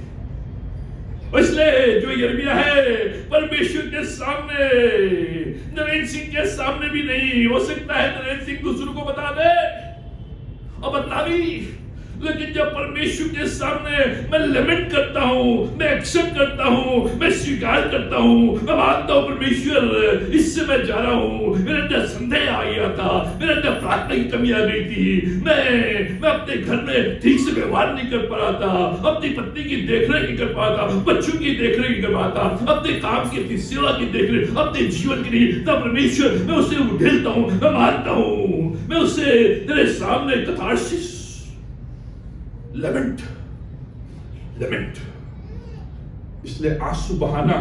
इसलिए जो यिर्मयाह है, परमेश्वर के सामने, नरेंद्र सिंह के सामने भी नहीं हो सकता है। नरेंद्र सिंह दूसरों को बता दे और बता भी, लेकिन जब परमेश्वर के सामने मैं लमेंट करता हूं, मैं एक्सेप्ट करता हूं, मैं स्वीकार करता हूं, मैं मानता हूं परमेश्वर इससे मैं जा रहा हूं, मेरे अंदर संदेह आ गया था, मेरे अंदर प्रार्थना की कमी आ गई थी, मैं अपने घर में ठीक से व्यवहार नहीं कर पा रहा था, अपनी पत्नी की देखरेख नहीं कर पा रहा था, बच्चों की देखरेख नहीं कर पा रहा था, अपने काम की, अपनी सेवा की देखरेख, अपने जीवन की नहीं। तब परमेश्वर, मैं उसे उठेलता हूं, मैं मानता हूं, मैं उसे तेरे सामने कैथार्सिस, लमेंट, लमेंट। इसलिए आंसू बहाना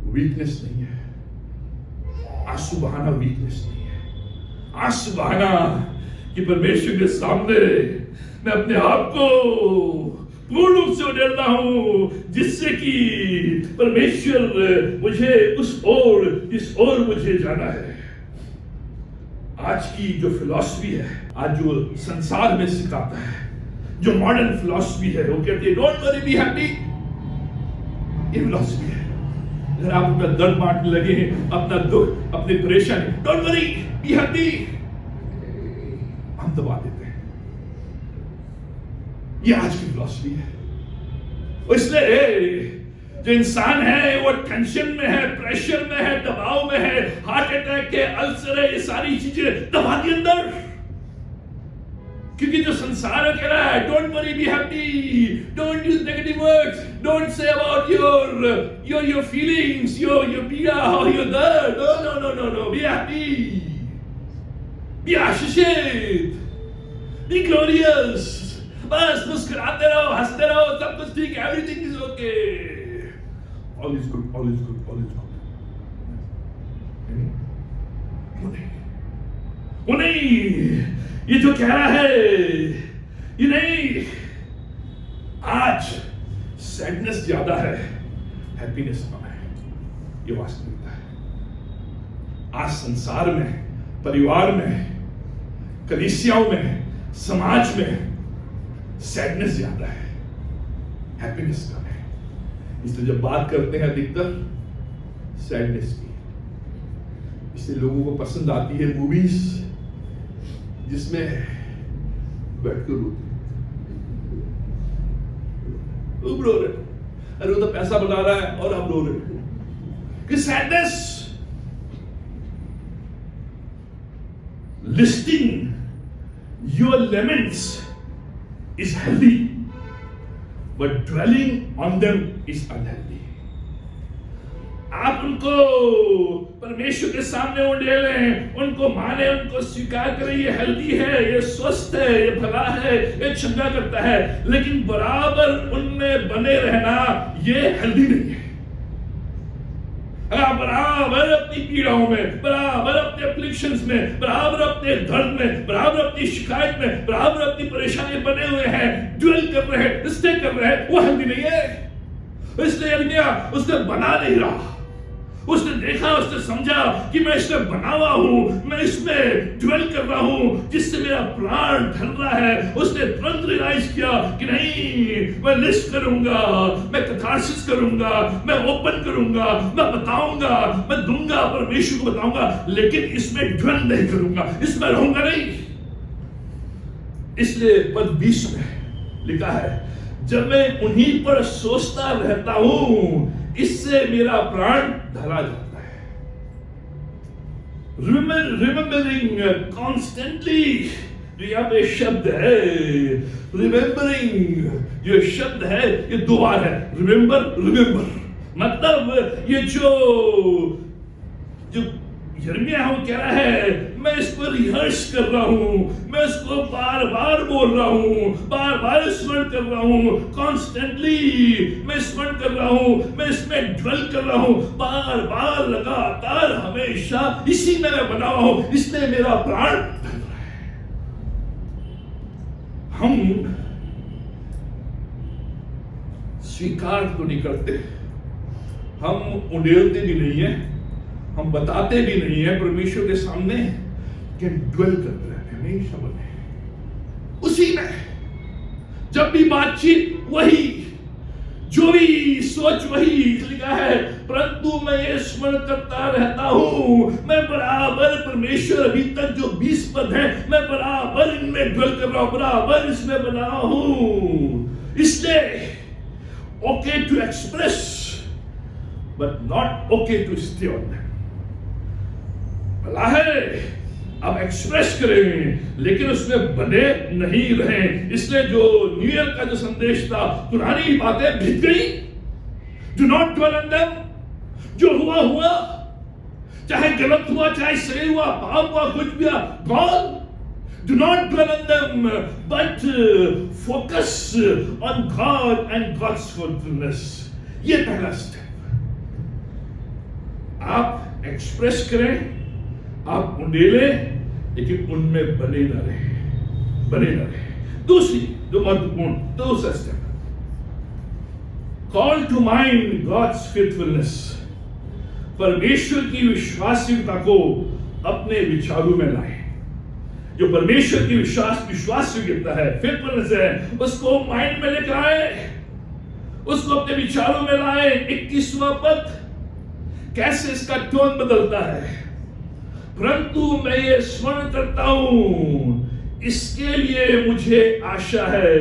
वीकनेस नहीं है, आंसू बहाना वीकनेस नहीं है। आंसू बहाना कि परमेश्वर के सामने मैं अपने आप को पूर्ण रूप से उड़ेल रहा हूं, जिससे कि परमेश्वर मुझे इस ओर मुझे जाना है। आज की जो फिलॉसफी है, आज जो संसार में सिखाता है, जो मॉडर्न फिलॉसफी है, वो कहती है डोंट वरी बी हैप्पी। ये फिलॉसफी है। अगर आप अपना दर्द बांटने लगे, अपना दुख, अपनी परेशानी, डोंट वरी बी हैप्पी, हम दबा देते हैं। ये आज की फिलॉसफी है। इसलिए जो इंसान है वो टेंशन में है, प्रेशर में है, दबाव में है, हार्ट अटैक है, अल्सर है, ये सारी चीजें दबा दी अंदर। क्योंकि जो संसार कह रहा है don't worry be happy, don't use negative words, don't say about your feelings, your पीड़ा और योर दर्द, नो, बी हैप्पी, बी आशीषित, बी ग्लोरियस। बस मुस्कुराते रहो, हंसते रहो, सब कुछ ठीक है, everything is okay, all is good, all is good, all is good. वो नहीं, ये जो कह रहा है ये नहीं। आज सैडनेस ज्यादा है, हैप्पीनेस कम है, ये वास्तविकता है। आज संसार में, परिवार में, कलीसियाओं में, समाज में सैडनेस ज्यादा है, हैप्पीनेस कम है। इसलिए जब बात करते हैं अधिकतर सैडनेस की, इसलिए लोगों को पसंद आती है मूवीज जिसमें बैठकर रोते, रो रहे, अरे वो तो पैसा बना रहा है और हम रो रहे। कि sadness, listing your laments is healthy, but dwelling on them is unhealthy. आप उनको परमेश्वर के सामने उंडेलें, उनको माने, उनको स्वीकार करें, ये हेल्दी है, ये स्वस्थ है, ये भला है, ये चंगा करता है, लेकिन बराबर उनमें बने रहना ये हेल्दी नहीं है। बराबर अपनी पीड़ाओं में, बराबर अपने अफ्लिक्शंस में, बराबर अपने दर्द में, बराबर अपनी शिकायत में, बराबर अपनी परेशानी बने हुए हैं, ड्वेल कर रहे हैं, स्टे कर रहे हैं, वो हेल्दी नहीं है। इसलिए यिर्मयाह उसने बना नहीं रहा, उसने देखा, उसने समझा कि मैं इसमें बना हुआ हूं, मैं इसमें ड्वेल कर रहा हूं, जिससे मेरा प्राण ढल रहा है। उसने तुरंत रियलाइज किया कि नहीं, मैं लिस्ट करूंगा, मैं कैथार्सिस करूंगा, मैं ओपन करूंगा, मैं बताऊंगा, मैं दूंगा, परमेश्वर को बताऊंगा, लेकिन इसमें ड्वेल नहीं करूंगा, इसमें रहूंगा नहीं। इसलिए पद 20 में लिखा है, जब मैं उन्हीं पर सोचता रहता हूं, इससे मेरा प्राण ढला जाता है। रिमेंबरिंग कॉन्स्टेंटली, जो यहाँ पे शब्द है रिमेंबरिंग, जो शब्द है ये 2 बार है। रिमेंबर मतलब ये जो यिर्मयाह कह रहा है, मैं इसको रिहर्स कर रहा हूं, मैं इसको बार बार बोल रहा हूं, बार बार स्मरण कर रहा हूं, कॉन्स्टेंटली मैं स्मरण कर रहा हूं, मैं इसमें ड्वेल कर रहा हूं, बार बार लगातार हमेशा इसी में मैं बना हुआ हूं, इसलिए मेरा प्राण ढल रहा है। हम स्वीकार तो नहीं करते, हम उड़ेलते भी नहीं है, हम बताते भी नहीं है परमेश्वर के सामने कि ड्वेल करते रहते हैं, नहीं समझ उसी में। जब भी बातचीत वही, जो भी सोच वही लिखा है, परंतु मैं ये स्मरण करता रहता हूं, मैं बराबर परमेश्वर, अभी तक जो 20 पद है, मैं बराबर इनमें ड्वेल कर रहा हूं, बराबर इसमें बना हूं। इसलिए okay to express but not okay to stay on that. भला है अब एक्सप्रेस करें, लेकिन उसमें बने नहीं रहे। इसलिए जो न्यू ईयर का जो संदेश था, पुरानी बातें बीत गई, do not dwell on them. जो हुआ हुआ, चाहे गलत हुआ, चाहे सही हुआ, पाप हुआ, कुछ भी हुआ, gone. Do not dwell on them, but focus on God and God's fulfilness. ये पहला स्टेप। आप एक्सप्रेस करें, आप उंडेले, लेकिन उनमें बने न रहे। दूसरी जो महत्वपूर्ण दूसरा step, call to mind God's faithfulness. परमेश्वर की विश्वासयोग्यता को अपने विचारों में लाएं। जो परमेश्वर की विश्वासयोग्यता है, फेथफुलनेस है, उसको माइंड में लेकर आए, उसको अपने विचारों में लाए। 21वां पद कैसे इसका टोन बदलता है, परंतु मैं ये स्मरण करता हूं, इसके लिए मुझे आशा है।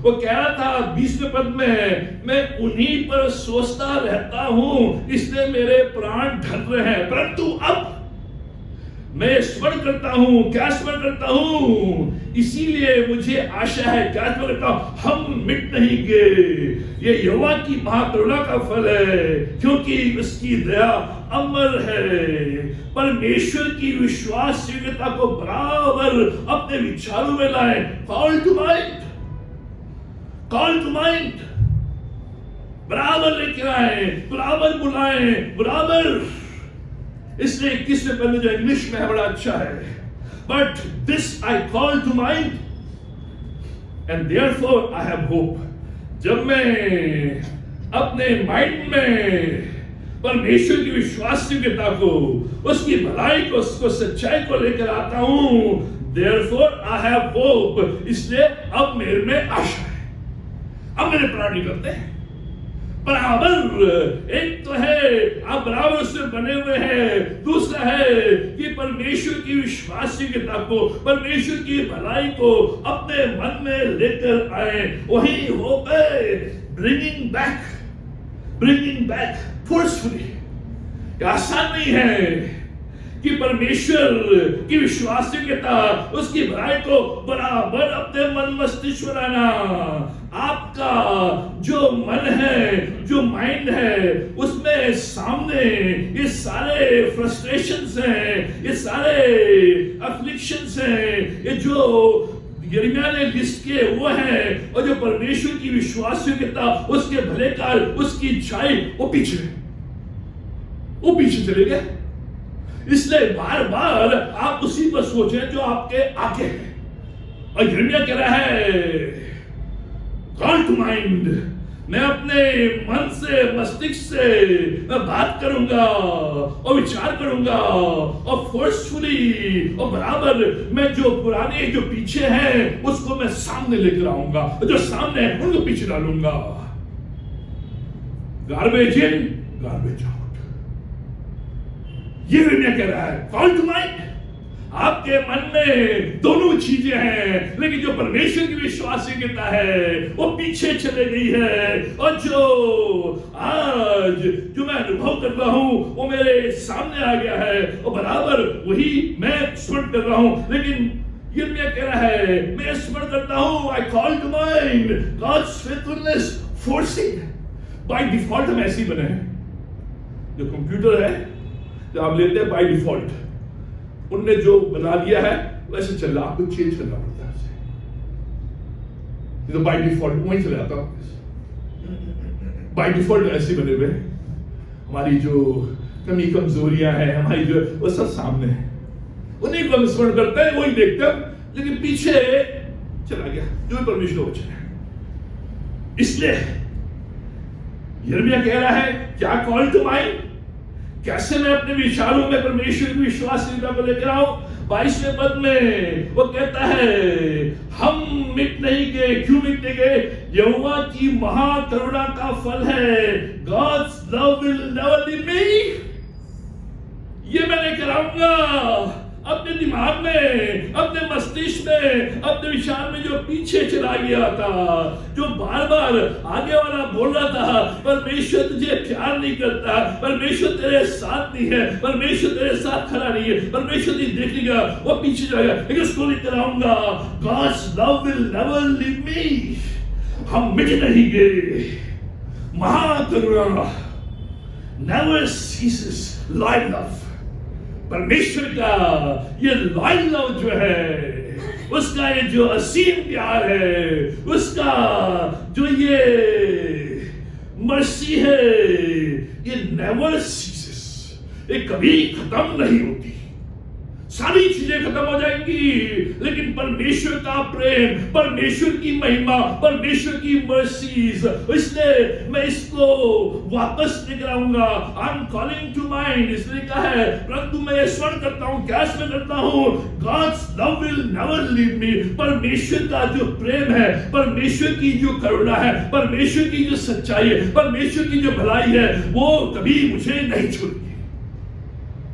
वो कह रहा था 20वें पद में, मैं उन्हीं पर सोचता रहता हूं, इसलिए मेरे प्राण ढल रहे हैं, परंतु अब मैं स्मरण करता हूं। क्या स्मरण करता हूं? इसीलिए मुझे आशा है। क्या स्मरण करता हूं? हम मिट नहीं गए। ये यहोवा की महाकरुणा का फल है, क्योंकि उसकी दया अमर है। परमेश्वर की विश्वासयोग्यता को बराबर अपने विचारों में लाएं। कॉल टू माइंड, बराबर लेकर आए, बराबर बुलाएं, बराबर। इसलिए 21वें पद जो इंग्लिश में है बड़ा अच्छा है, but this I call to mind and therefore I have hope. जब मैं अपने माइंड में परमेश्वर की विश्वासयोग्यता को, उसकी भलाई को, उसको सच्चाई को लेकर आता हूं, देयरफॉर आई हैव होप। इसलिए अब मेरे में आशा है। अब मेरे प्राण निकलते हैं बराबर। एक तो है आप बराबर उससे बने हुए हैं, दूसरा है कि परमेश्वर की विश्वासयोग्यता को, परमेश्वर की भलाई को अपने मन में लेकर आए। वही होप है, ब्रिंगिंग बैक फोर्सफुली। आसान नहीं है कि परमेश्वर की विश्वासयोग्यता, उसकी भलाई को बराबर अपने मन मस्तिष्क में लाना। आपका जो मन है, जो माइंड है, उसमें सामने ये सारे फ्रस्ट्रेशंस हैं, ये सारे अफ्लिक्शंस हैं, ये जो यिर्मयाह ने लिस्ट किए वो है, और जो परमेश्वर की विश्वासयोग्यता, उसके भले काल, उसकी इच्छाएं वो पीछे चले गए। इसलिए बार बार आप उसी पर सोचें जो आपके आगे है। और यिर्मयाह कह रहा है कॉल टू माइंड, मैं अपने मन से, मस्तिष्क से मैं बात करूंगा और विचार करूंगा और फोर्सफुली और बराबर मैं जो पुराने जो पीछे हैं उसको मैं सामने लेकर आऊंगा, जो सामने है उनको पीछे डालूंगा। गार्बेज इन, गार्बेज आउट। ये यिर्मयाह कह रहा है कॉल टू माइंड। आपके मन में दोनों चीजें हैं, लेकिन जो परमेश्वर की विश्वासयोग्यता है वो पीछे चले गई है, और जो आज जो मैं अनुभव कर रहा हूं वो मेरे सामने आ गया है और बराबर वही मैं स्मरण कर रहा हूं। लेकिन यिर्मयाह कह रहा है मैं स्मरण करता हूं, I call to mind God's faithfulness forcing. By default हम ऐसे ही बने हैं। जो कंप्यूटर है जो आप लेते हैं बाय डिफॉल्ट, उनने जो बना दिया है वैसे चल रहा, आपको चेंज करना पड़ता है उसे। तो बाय डिफॉल्ट वहीं चला जाता हूं। बाय डिफॉल्ट ऐसे बने हुए हमारी जो कमी कमजोरियां हैं, हमारी जो वो सब सामने है, उन्हीं को हम स्मरण करते हैं, वही देखते हैं, लेकिन पीछे चला गया जो भी परमेश्वर का वचन है। इसलिए यिर्मयाह कह रहा है क्या कॉल टू माइंड, कैसे मैं अपने विचारों में परमेश्वर की विश्वासयोग्यता को लेकर आऊं। 22वें पद में वो कहता है हम मिट नहीं गए। क्यों मिट नहीं गए? यहोवा की महाकरुणा का फल है, God's love will never leave me. ये मैं लेकर आऊंगा अपने दिमाग में, अपने मस्तिष्क में, अपने विचार में जो पीछे चला गया था, जो बार बार आगे वाला बोल रहा था परमेश्वर तुझे प्यार नहीं करता, परमेश्वर तेरे साथ नहीं है, परमेश्वर तेरे साथ खड़ा नहीं है, परमेश्वर नहीं देखेगा, वो पीछे जाएगा। लेकिन उसको लेकर आऊंगा, God's love will never leave me. हम मिट नहीं गए, महाकरुणा नेवर सीसेस, लॉयल लव। परमेश्वर का ये लॉयल लव जो है, उसका ये जो असीम प्यार है, उसका जो ये मर्सी है, ये नेवर सीसेस, ये कभी खत्म नहीं होती। सारी चीजें खत्म हो जाएंगी, लेकिन परमेश्वर का प्रेम, परमेश्वर की महिमा, परमेश्वर की मर्सीज, इसलिए मैं इसको वापस लेकर आऊंगा। I am calling to mind, इसलिए कहा है, परंतु मैं स्मरण करता हूं, क्या स्मरण करता हूं? God's love will never leave me. परमेश्वर का जो प्रेम है, परमेश्वर की जो करुणा है, परमेश्वर की जो सच्चाई है, परमेश्वर की जो भलाई है, वो कभी मुझे नहीं छोड़ेगी।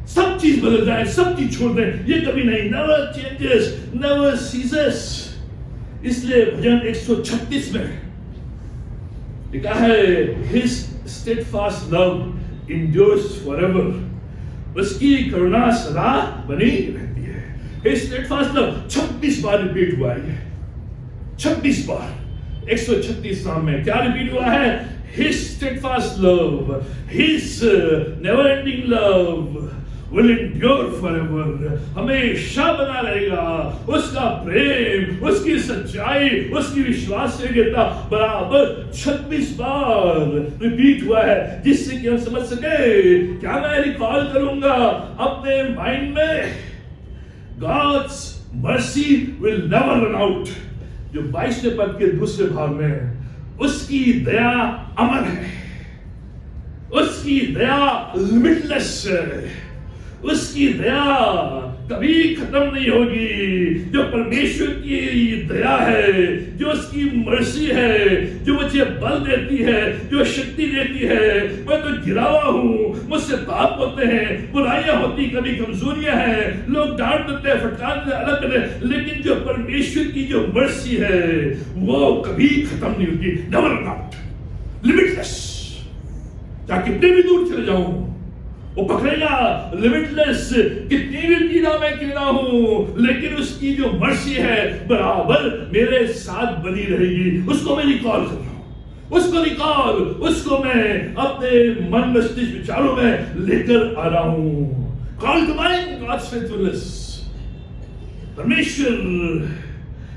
सब चीज बदल जाए, सब चीज छोड़ दे, ये कभी नहीं, never changes, never ceases। इसलिए भजन 136 में लिखा है His steadfast love endures forever। उसकी करुणा सदा बनी रहती है। His steadfast love 26 बार रिपीट हुआ है, 26 बार 136 नाम में क्या रिपीट हुआ है? His steadfast love, His never ending love will endure forever। हमेशा बना रहेगा उसका प्रेम, उसकी सच्चाई, उसकी विश्वासयोग्यता बराबर 26 बार रिपीट हुआ है, जिससे कि हम समझ सके। क्या मैं रिकॉल करूंगा अपने माइंड में? God's mercy will never run out। जो 22वें पद के दूसरे भाग में, उसकी दया अमर है, उसकी दया लिमिटलेस है, उसकी दया कभी खत्म नहीं होगी। जो परमेश्वर की दया है, जो उसकी मर्सी है, जो मुझे बल देती है, जो शक्ति देती है। मैं तो गिरा हुआ हूं, मुझसे पाप होते हैं, बुराइयां होती, कभी कमजोरियां हैं, लोग डांट देते हैं, फटकार देते हैं, अलग करते, लेकिन जो परमेश्वर की जो मर्सी है वो कभी खत्म नहीं होती, नेवर रन आउट, लिमिटलेस। चाहे कितने भी दूर चले जाऊं वो पकड़ेगा, लिमिटलेस। कितनी भी पीड़ा में क्यों ना हूं, लेकिन उसकी जो मर्सी है बराबर मेरे साथ बनी रहेगी। उसको मैं रिकॉल कर रहा हूं। उसको निकाल, उसको मैं अपने मन मस्तिष्क विचारों में लेकर आ रहा हूं। Call to mind God's faithfulness। परमेश्वर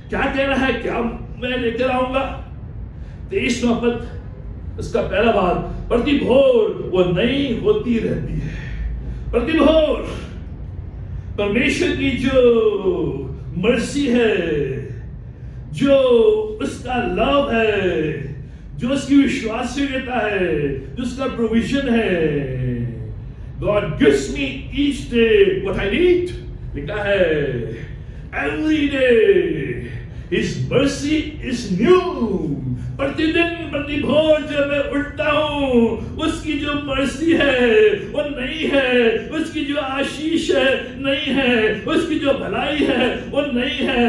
क्या कह रहा है, क्या मैं लेकर आऊंगा? 23वां पद, उसका पहला भाग, प्रति भोर वो नई होती रहती है। प्रति भोर परमेश्वर की जो मर्सी है, जो उसका लव है, जो उसकी विश्वासयोग्यता है, जो उसका प्रोविजन है। God gives me each day what I need। लिखा है every day His mercy is new। प्रतिदिन प्रति भोर जब मैं उठता हूँ, उसकी जो मर्सी है वो नई है, उसकी जो आशीष है नई है, उसकी जो भलाई है वो नई है।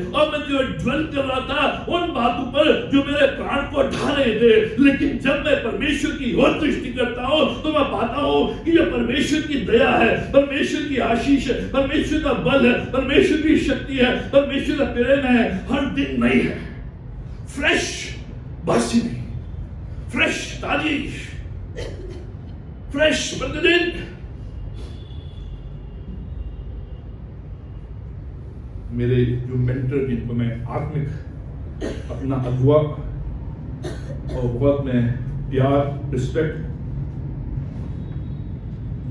और मैं जो ज्वल कर रहा था उन बातों पर जो मेरे प्राण को ढा रहे थे, लेकिन जब मैं परमेश्वर की ओर दृष्टि करता हूँ तो मैं पाता हूँ कि जो परमेश्वर की दया है, परमेश्वर की आशीष है, परमेश्वर का बल है, परमेश्वर की शक्ति है, परमेश्वर का प्रेम है, हर दिन नई है। फ्रेश, बासी नहीं, फ्रेश, ताजी, फ्रेश प्रतिदिन। मेरे जो मेंटर, जिनको मैं आत्मिक अपना अगुआ और बहुत मैं प्यार, रिस्पेक्ट,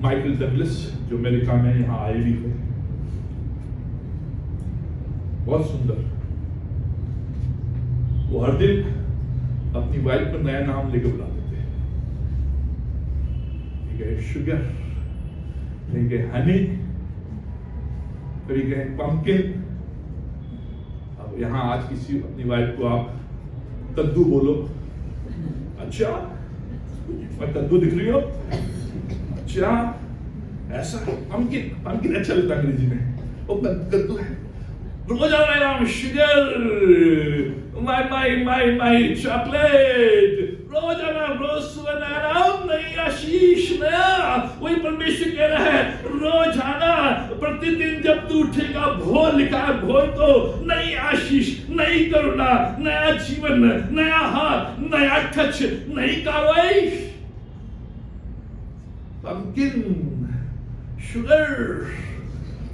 माइकल डगलस, जो अमेरिका में यहाँ आए भी है, बहुत सुंदर। वो हर दिन अपनी वाइफ पर नया नाम लेकर बुलाते थे। ठीक है शुगर, ठीक है हनी, ठीक है पंपकिन। अब यहाँ आज किसी अपनी वाइफ को आप कद्दू बोलो, अच्छा मैं कद्दू दिख रही हूँ, अच्छा ऐसा पंपकिन, पंपकिन अच्छा लगता है अंग्रेजी में, वो कद्दू है। रोज आ रहा है शुगर, माई चॉकलेट, रोज आना, रोज सुबह आना, नई आशीष नया। वही परमेश्वर कह रहा है रोज आना, प्रतिदिन जब तू उठेगा, भोर लिखा है, भोर तो नई आशीष, नई करुणा, नया जीवन, नया हाथ, नया टच, नई कार्रवाई। पंपकिन, शुगर,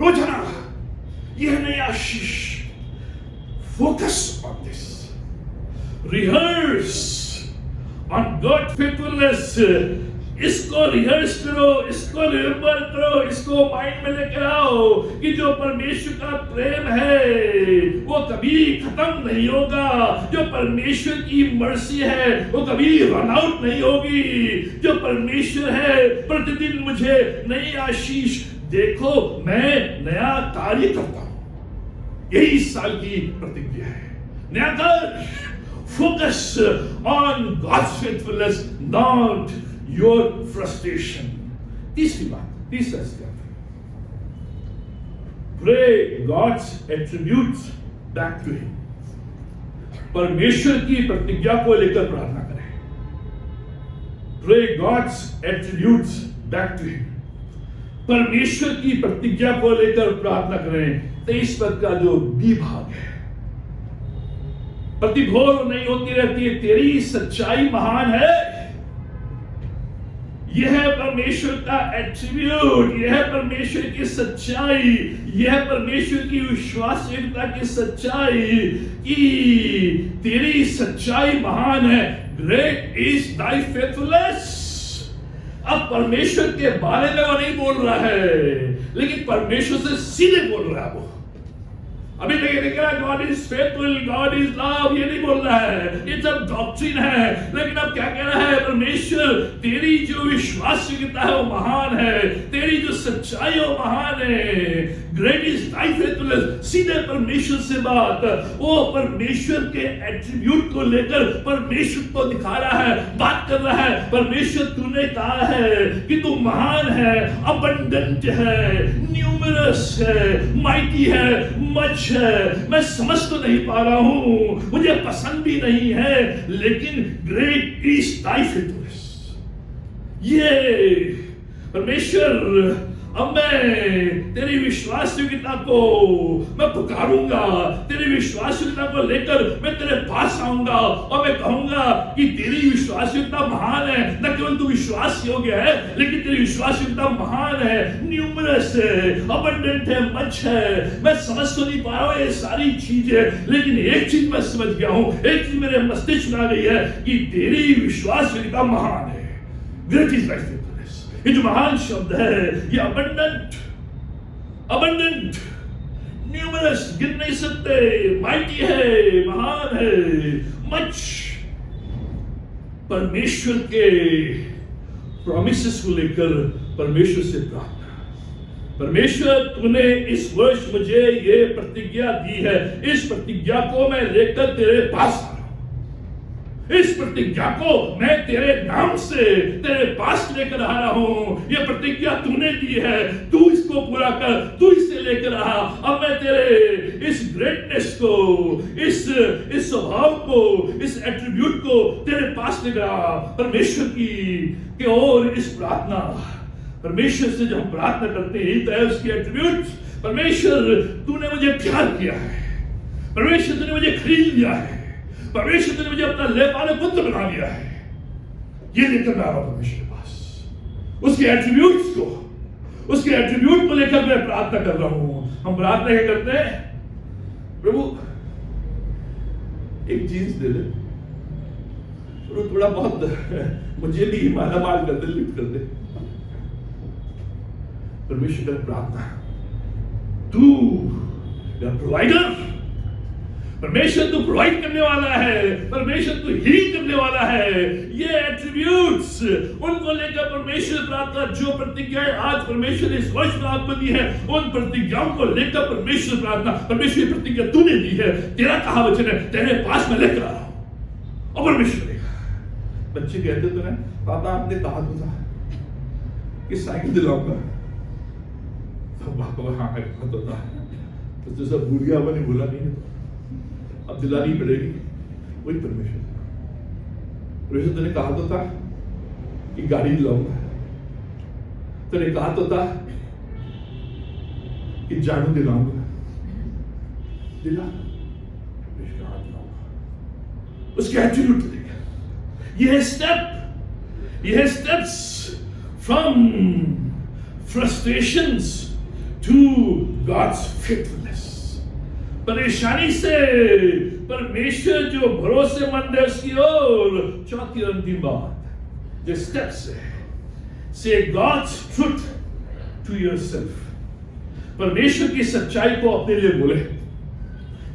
रोज आना, यह नई आशीष। Focus on this. Rehearse on God's faithfulness। इसको रिहर्स करो, इसको रिमेंबर करो, इसको माइंड में लेकर आओ कि जो परमेश्वर का प्रेम है वो कभी खत्म नहीं होगा। जो परमेश्वर की मर्सी है वो कभी रन आउट नहीं होगी। जो परमेश्वर है प्रतिदिन मुझे नई आशीष। देखो मैं नया कार्य करता हूं, यही इस साल की प्रतिज्ञा है। नया कर, focus on God's faithfulness, not your frustration. तीसरी बात, तीसरा step, pray God's attributes back to him. परमेश्वर की प्रतिज्ञा को लेकर प्रार्थना करें। Pray God's attributes back to him. परमेश्वर की प्रतिज्ञा को लेकर प्रार्थना करें। 23 पद का जो बी भाग है, प्रति भोर नहीं होती रहती है, तेरी सच्चाई महान है। यह परमेश्वर का एट्रीब्यूट, यह परमेश्वर की सच्चाई, यह परमेश्वर की विश्वासयोग्यता की सच्चाई कि तेरी सच्चाई महान है। Great is thy faithfulness. अब परमेश्वर के बारे में वो नहीं बोल रहा है, लेकिन परमेश्वर से सीधे बोल रहा है। वो अभी देख रहा है God is faithful, God is love, ये नहीं बोल रहा है, ये सब डॉक्ट्रिन है। लेकिन अब क्या कह रहा है परमेश्वर, तेरी जो विश्वासयोग्यता है वो महान है, तेरी जो सच्चाई है वो महान है। Great is thy faithfulness. सीधे परमेश्वर से बात, वो परमेश्वर के एट्रीब्यूट को लेकर परमेश्वर को दिखा रहा है, बात कर रहा है। परमेश्वर तूने कहा है कि तू महान है, अबंडेंट है, न्यूमरस है, माइटी है, मच है। मैं समझ तो नहीं पा रहा हूं, मुझे पसंद भी नहीं है, लेकिन ग्रेट इज दाई फेथफुलनेस। ये परमेश्वर अब मैं तेरी विश्वास योग्यता को मैं पुकारूंगा, तेरी विश्वास योग्यता को लेकर मैं तेरे पास आऊंगा और मैं कहूंगा कि तेरी विश्वास योग्यता महान है। न केवल तू विश्वास योग्य है, लेकिन तेरी विश्वास योग्यता महान है, न्यूमरस है, अबंडेंट है, मच है। मैं समझ तो नहीं पा रहा हूं ये सारी चीजें, लेकिन एक चीज मैं समझ गया हूं, एक चीज मेरे मस्तिष्क में आ गई है कि तेरी विश्वास योग्यता महान है। Great is life. ये जो महान शब्द है, ये अबंडेंट, अबंडेंट, न्यूमरस, गिन नहीं सकते, माइटी है, महान है, मच। परमेश्वर के प्रॉमिसेस को लेकर परमेश्वर से प्रार्थना। परमेश्वर, तूने इस वर्ष मुझे ये प्रतिज्ञा दी है, इस प्रतिज्ञा को मैं लेकर तेरे पास आ रहा हूं। इस प्रतिज्ञा को मैं तेरे नाम से तेरे पास लेकर आ रहा हूं। ये प्रतिज्ञा तूने दी है, तू इसको पूरा कर, तू इसे लेकर आ। अब मैं तेरे इस ग्रेटनेस को, इस स्वभाव को, इस एट्रीब्यूट को तेरे पास लेकर आ। परमेश्वर की ओर इस प्रार्थना, परमेश्वर से जब हम प्रार्थना करते हैं तो है उसकी एट्रीब्यूट। परमेश्वर, तूने मुझे प्यार किया है, परमेश्वर तूने मुझे खरीद लिया है, परमेश्वर तूने मुझे अपना लेपाले पुत्र बना लिया है। ये लेकर मैं आ रहा हूं परमेश्वर के पास, उसके एट्रीब्यूट्स को, उसके एट्रीब्यूट को लेकर मैं प्रार्थना कर रहा हूं। हम प्रार्थना क्या करते हैं? प्रभु एक जींस दे दे, प्रभु थोड़ा बहुत मुझे भी माला माल कर दे, लिफ्ट कर दे। परमेश्वर का प्रार्थना, तू प्रोवाइडर, परमेश्वर तू प्रोवाइड करने वाला है, परमेश्वर तू हील करने वाला है। ये एट्रीब्यूट्स, उनको लेकर परमेश्वर प्रार्थना। जो प्रतिज्ञाएं आज परमेश्वर ने इस वर्ष में आपको दी है, उन प्रतिज्ञाओं को लेकर परमेश्वर प्रार्थना। परमेश्वर की प्रतिज्ञा तूने दी है, तेरा कहा वचन है, तेरे पास मैं लेकर आ रहा हूं। और परमेश्वर देगा। बच्चे कहते तो ना, पापा आपने कहा तो था कि साइकिल दिलाऊंगा, तो पापा हाँ कहा तो था, तो सब भूल गया, मैंने बोला नहीं है, अब दिलानी पड़ेगी। वही परमेश्वर, परमेश्वर तूने कहा तो था कि गाड़ी दिलाऊंगा, तूने कहा तो था कि जानू दिलाऊंगा, दिला, उसके एट्रीब्यूट देगा। यह steps from frustrations to God's faithfulness. परेशानी से परमेश्वर जो भरोसेमंद है उसकी ओर। चौथी और अंतिम बात जो स्टेप्स है, से गॉड्स ट्रुथ टू योरसेल्फ। परमेश्वर की सच्चाई को अपने लिए बोले।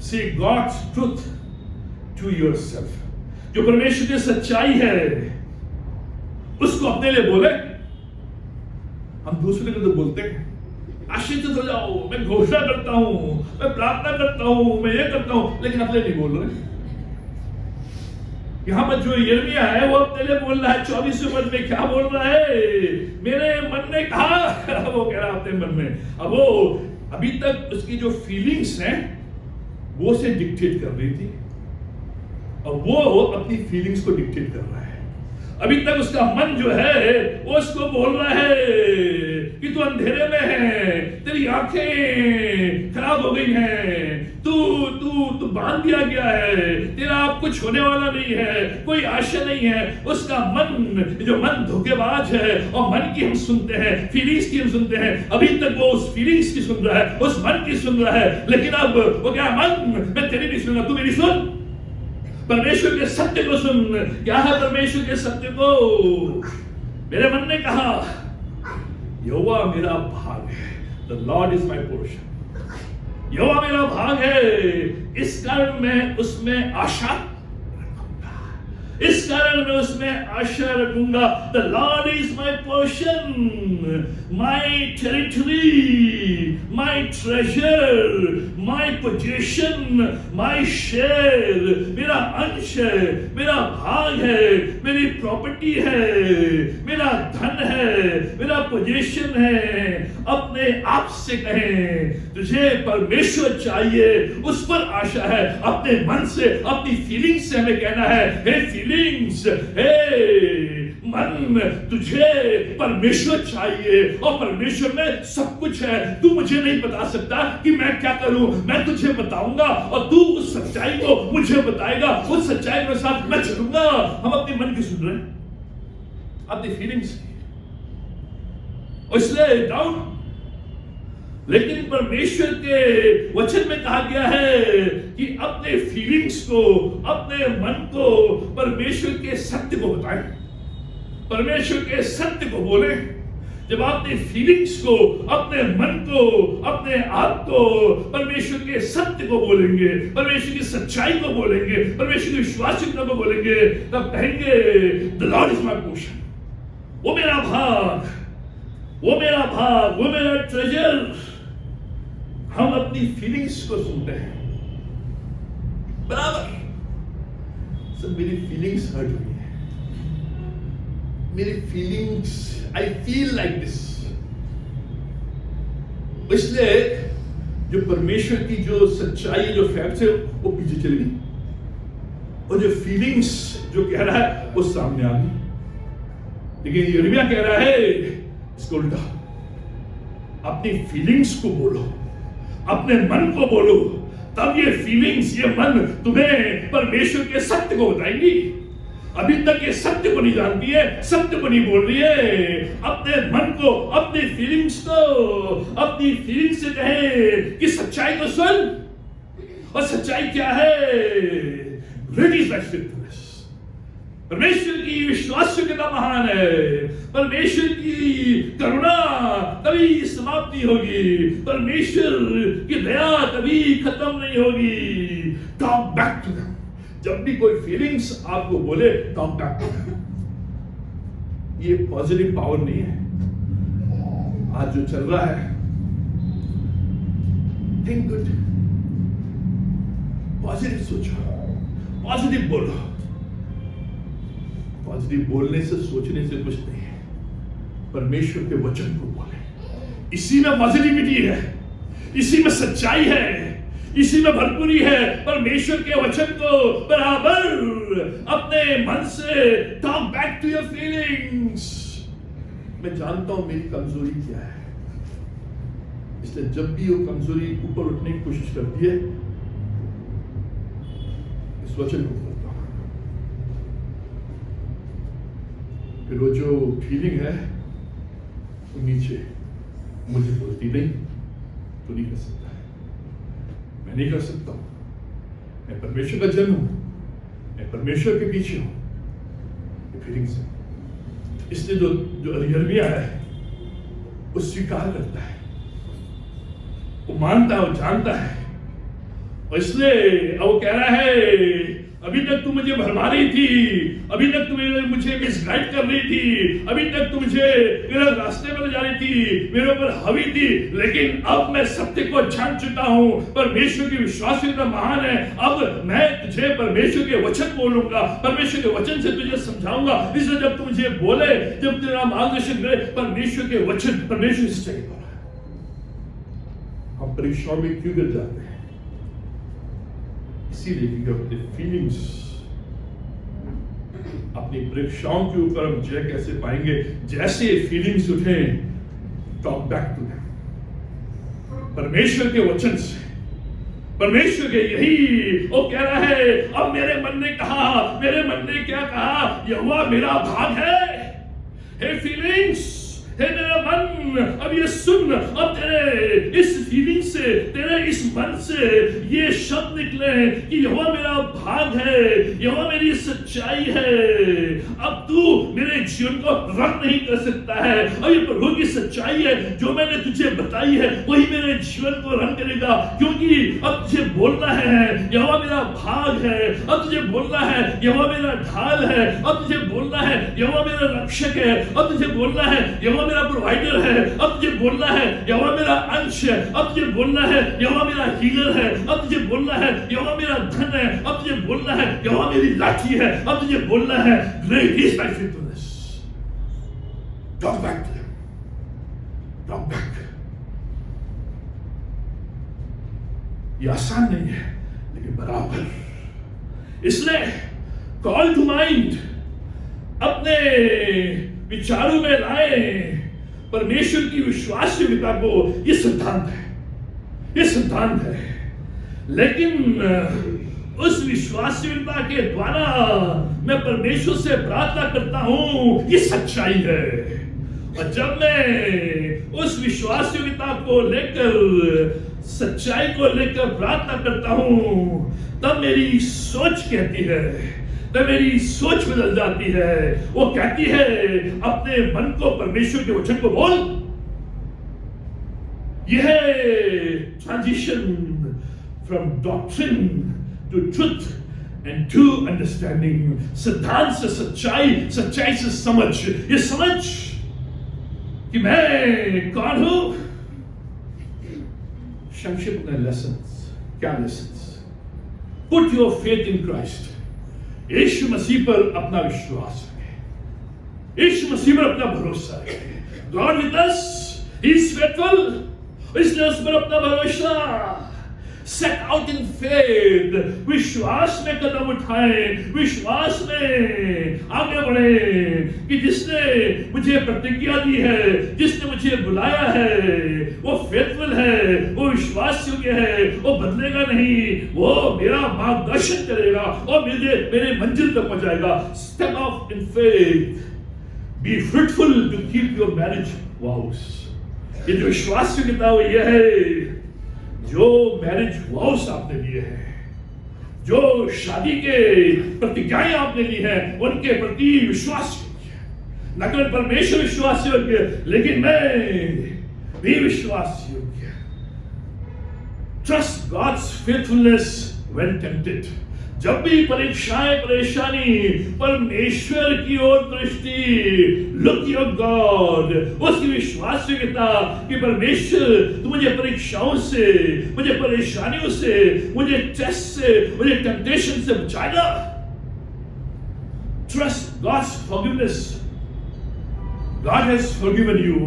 से गॉड्स ट्रुथ टू योरसेल्फ। जो परमेश्वर की सच्चाई है उसको अपने लिए बोले। हम दूसरे को तो बोलते हैं, आशीषित हो जाओ, मैं घोषणा करता हूं, मैं प्रार्थना करता हूं, मैं ये करता हूं, लेकिन अपने नहीं बोल रहे। यहां पर जो यिर्मयाह है वो अपने लिए बोल रहा है। 24वें पद में क्या बोल रहा है? मेरे मन ने कहा, वो कह रहा अपने मन में। अब वो अभी तक उसकी जो फीलिंग्स हैं वो से डिक्टेट कर रही थी, और वो अपनी फीलिंग्स को डिक्टेट कर रहा है। अभी तक उसका मन जो है वो उसको बोल रहा है कि तू अंधेरे में है, तेरी आंखें खराब हो गई हैं, तू बांध दिया गया है, तेरा अब कुछ होने वाला नहीं है, कोई आशा नहीं है। उसका मन, जो मन धोखेबाज है, और मन की हम सुनते हैं, फीलिंग्स की हम सुनते हैं। अभी तक वो उस फीलिंग्स की सुन रहा है, उस मन की सुन रहा है, लेकिन अब वो क्या, मन मैं तेरी नहीं सुनूंगा, तू मेरी सुन। परमेश्वर के सत्य को सुन। क्या है परमेश्वर के सत्य को? मेरे मन ने कहा यहोवा मेरा भाग है, the Lord is my portion. यहोवा मेरा भाग है, इस कारण मैं उसमें आशा रखूंगा, इस कारण मैं उसमें आशा रखूंगा। The Lord is my portion, my territory, my treasure, my position, my share. मेरा अंश है, मेरा भाग है, मेरी प्रॉपर्टी है, मेरा धन है, मेरा पोजीशन है। अपने आप से कहें तुझे परमेश्वर चाहिए, उस पर आशा है। अपने मन से, अपनी फीलिंग्स से हमें कहना है, हे फीलिंग्स, हे मन तुझे परमेश्वर चाहिए और परमेश्वर में सब कुछ है। तू मुझे नहीं बता सकता कि मैं क्या करूं, मैं तुझे बताऊंगा और तू उस सच्चाई को मुझे बताएगा, उस सच्चाई के साथ मैं चलूंगा। हम अपने मन की सुन रहे हैं, अपनी फीलिंग्स की, और इसलिए डाउट। लेकिन परमेश्वर के वचन में कहा गया है कि अपने फीलिंग्स को, अपने मन को परमेश्वर के सत्य को बताएं, परमेश्वर के सत्य को बोले। जब आपने फीलिंग्स को, अपने मन को, अपने आप को परमेश्वर के सत्य को बोलेंगे, परमेश्वर की सच्चाई को बोलेंगे, परमेश्वर की विश्वासिकता को बोलेंगे, तब कहेंगे the Lord is my portion, वो मेरा भाग, वो मेरा भाग, वो मेरा ट्रेजर। हम अपनी फीलिंग्स को सुनते हैं, बराबर। सब मेरी फीलिंग्स हर्ट हुई है, मेरी feelings, I feel like this. इसलिए जो परमेश्वर की जो सच्चाई, जो फैक्ट्स है, वो पीछे चली गई, और जो फीलिंग्स जो कह रहा है वो सामने आ गई। लेकिन यिर्मयाह कह रहा है इसको उल्टा, अपनी फीलिंग्स को बोलो, अपने मन को बोलो, तब ये फीलिंग्स, ये मन तुम्हें परमेश्वर के सत्य को बताएंगी। अभी तक ये सत्य को नहीं जानती है, सत्य को नहीं बोल रही है। अपने मन को, अपनी फीलिंग्स को, अपनी फीलिंग्स से कहे कि सच्चाई को सुन, और सच्चाई क्या है? Great is my faithfulness. परमेश्वर की विश्वासयोग्यता महान है, परमेश्वर की करुणा कभी समाप्त नहीं होगी, परमेश्वर की दया कभी खत्म नहीं होगी। Talk back to them. जब भी कोई फीलिंग्स आपको बोले, टॉक बैक टू देम। ये पॉजिटिव पावर नहीं है। आज जो चल रहा है, थिंक गुड, पॉजिटिव सोचो, पॉजिटिव बोलो। पॉजिटिव बोलने से, सोचने से कुछ नहीं है। परमेश्वर के वचन को बोले, इसी में पॉजिटिविटी है, इसी में सच्चाई है, इसी में भरपूरी है। परमेश्वर के वचन को बराबर अपने मन से talk back to your feelings. मैं जानता हूं मेरी कमजोरी क्या है, इसलिए जब भी वो कमजोरी ऊपर उठने की कोशिश करती है, इस वचन को बोलता हूं। फिर वो जो फीलिंग है वो नीचे मुझे बोलती नहीं, तो नहीं कर सकता है, मैं नहीं कर सकता हूं, मैं परमेश्वर का जन हूं, मैं परमेश्वर के पीछे हूं। ये फीलिंग्स है। इसलिए जो यिर्मयाह है वो स्वीकार करता है, वो मानता है, वो जानता है, और इसलिए वो कह रहा है अभी तक तू मुझे भरमा रही थी, अभी तक तू मुझे मिसगाइड कर रही थी, अभी तक तू मुझे मेरे रास्ते पर ले जा रही थी, मेरे ऊपर हावी थी, लेकिन अब मैं सत्य को जान चुका हूं। परमेश्वर की विश्वासयोग्यता महान है। अब मैं तुझे परमेश्वर के वचन बोलूंगा, परमेश्वर के वचन से तुझे समझाऊंगा। इसलिए जब तू मुझे बोले, जब तेरा मार्गदर्शन करे, परमेश्वर के वचन, परमेश्वर से चाहिए। हम परीक्षाओं में क्यों गिर जाते हैं? इसीलिए क्योंकि अपने फीलिंग्स, अपनी परीक्षाओं के ऊपर हम जय कैसे पाएंगे? जैसे फीलिंग्स उठे, टॉक बैक टू देम, परमेश्वर के वचन से, परमेश्वर के यही वो कह रहा है। अब मेरे मन ने कहा, मेरे मन ने क्या कहा? यहोवा मेरा भाग है। हे फीलिंग्स, हे मेरा मन, अब ये सुन, अब तेरे इस फीलिंग से, तेरे इस मन से ये शब्द निकले कि यहोवा मेरा भाग है, यहोवा मेरी सच्चाई है। अब तू मेरे जीवन को रंग नहीं कर सकता है, और ये प्रभु की सच्चाई है जो मैंने तुझे बताई है, वही मेरे जीवन को रंग करेगा। क्योंकि अब तुझे बोलना है यहोवा मेरा भाग है, अब तुझे बोलना है यहोवा मेरा ढाल है, अब तुझे बोलना है यहोवा मेरा रक्षक है, अब तुझे बोलना है यहोवा मेरा प्रोवाइडर है, अब तुझे बोलना है यहोवा मेरा अंश है, अब तुझे बोलना है यहोवा मेरा हीलर है, अब तुझे बोलना है यहोवा मेरा धन है, अब तुझे बोलना है यहोवा मेरी लाठी है, अब तुझे बोलना है great is my faithfulness. Talk back to them, talk back. ये आसान नहीं है, लेकिन बराबर। इसलिए कॉल टू माइंड, अपने विचारों में लाए परमेश्वर की विश्वासयोग्यता को। ये सिद्धांत है, ये सिद्धांत है। लेकिन उस विश्वासयोग्यता के द्वारा मैं परमेश्वर से प्रार्थना करता हूं, ये सच्चाई है। और जब मैं उस विश्वासयोग्यता को लेकर, सच्चाई को लेकर प्रार्थना करता हूं, तब मेरी सोच कहती है, तब मेरी सोच बदल जाती है। वो कहती है अपने मन को परमेश्वर के वचन को बोल। यह transition from doctrine to truth and to understanding. सिद्धांत से सच्चाई, सच्चाई से समझ। ये समझ कि मैं कौन हूं। संक्षिप्त में लेसन्स, क्या lessons? Put your faith in Christ. यीशु मसीह पर अपना विश्वास रखें, यीशु मसीह पर अपना भरोसा रखें। God with us, he is faithful, इसलिए उस पर अपना भरोसा। सेट आउट इन फेथ, विश्वास में कदम उठाएं, विश्वास में आगे बढ़े कि जिसने मुझे प्रतिज्ञा दी है, जिसने मुझे बुलाया है, वो फेथफुल है, वो विश्वास योग्य है, वो बदलेगा नहीं, वो मेरा मार्गदर्शन करेगा और मुझे मेरे मंजिल तक पहुंचाएगा। Step out in faith, be fruitful to keep your marriage vows. ये जो विश्वास योग्यता वो ये है, जो मैरिज वाउस आपने लिए हैं, जो शादी के प्रतिज्ञाएं आपने ली हैं, उनके प्रति विश्वास योग्य। न केवल परमेश्वर विश्वास योग्य, लेकिन मैं भी विश्वास योग्य। Trust God's faithfulness when tempted. जब भी परीक्षाएं, परेशानी, परमेश्वर की ओर दृष्टि, लुक योर गॉड, उसकी विश्वास योग्यता कि परमेश्वर तू मुझे परीक्षाओं से, मुझे परेशानियों से, मुझे टेस्ट से, मुझे टेम्पटेशन से बचाएगा। Trust God's forgiveness, God has forgiven you।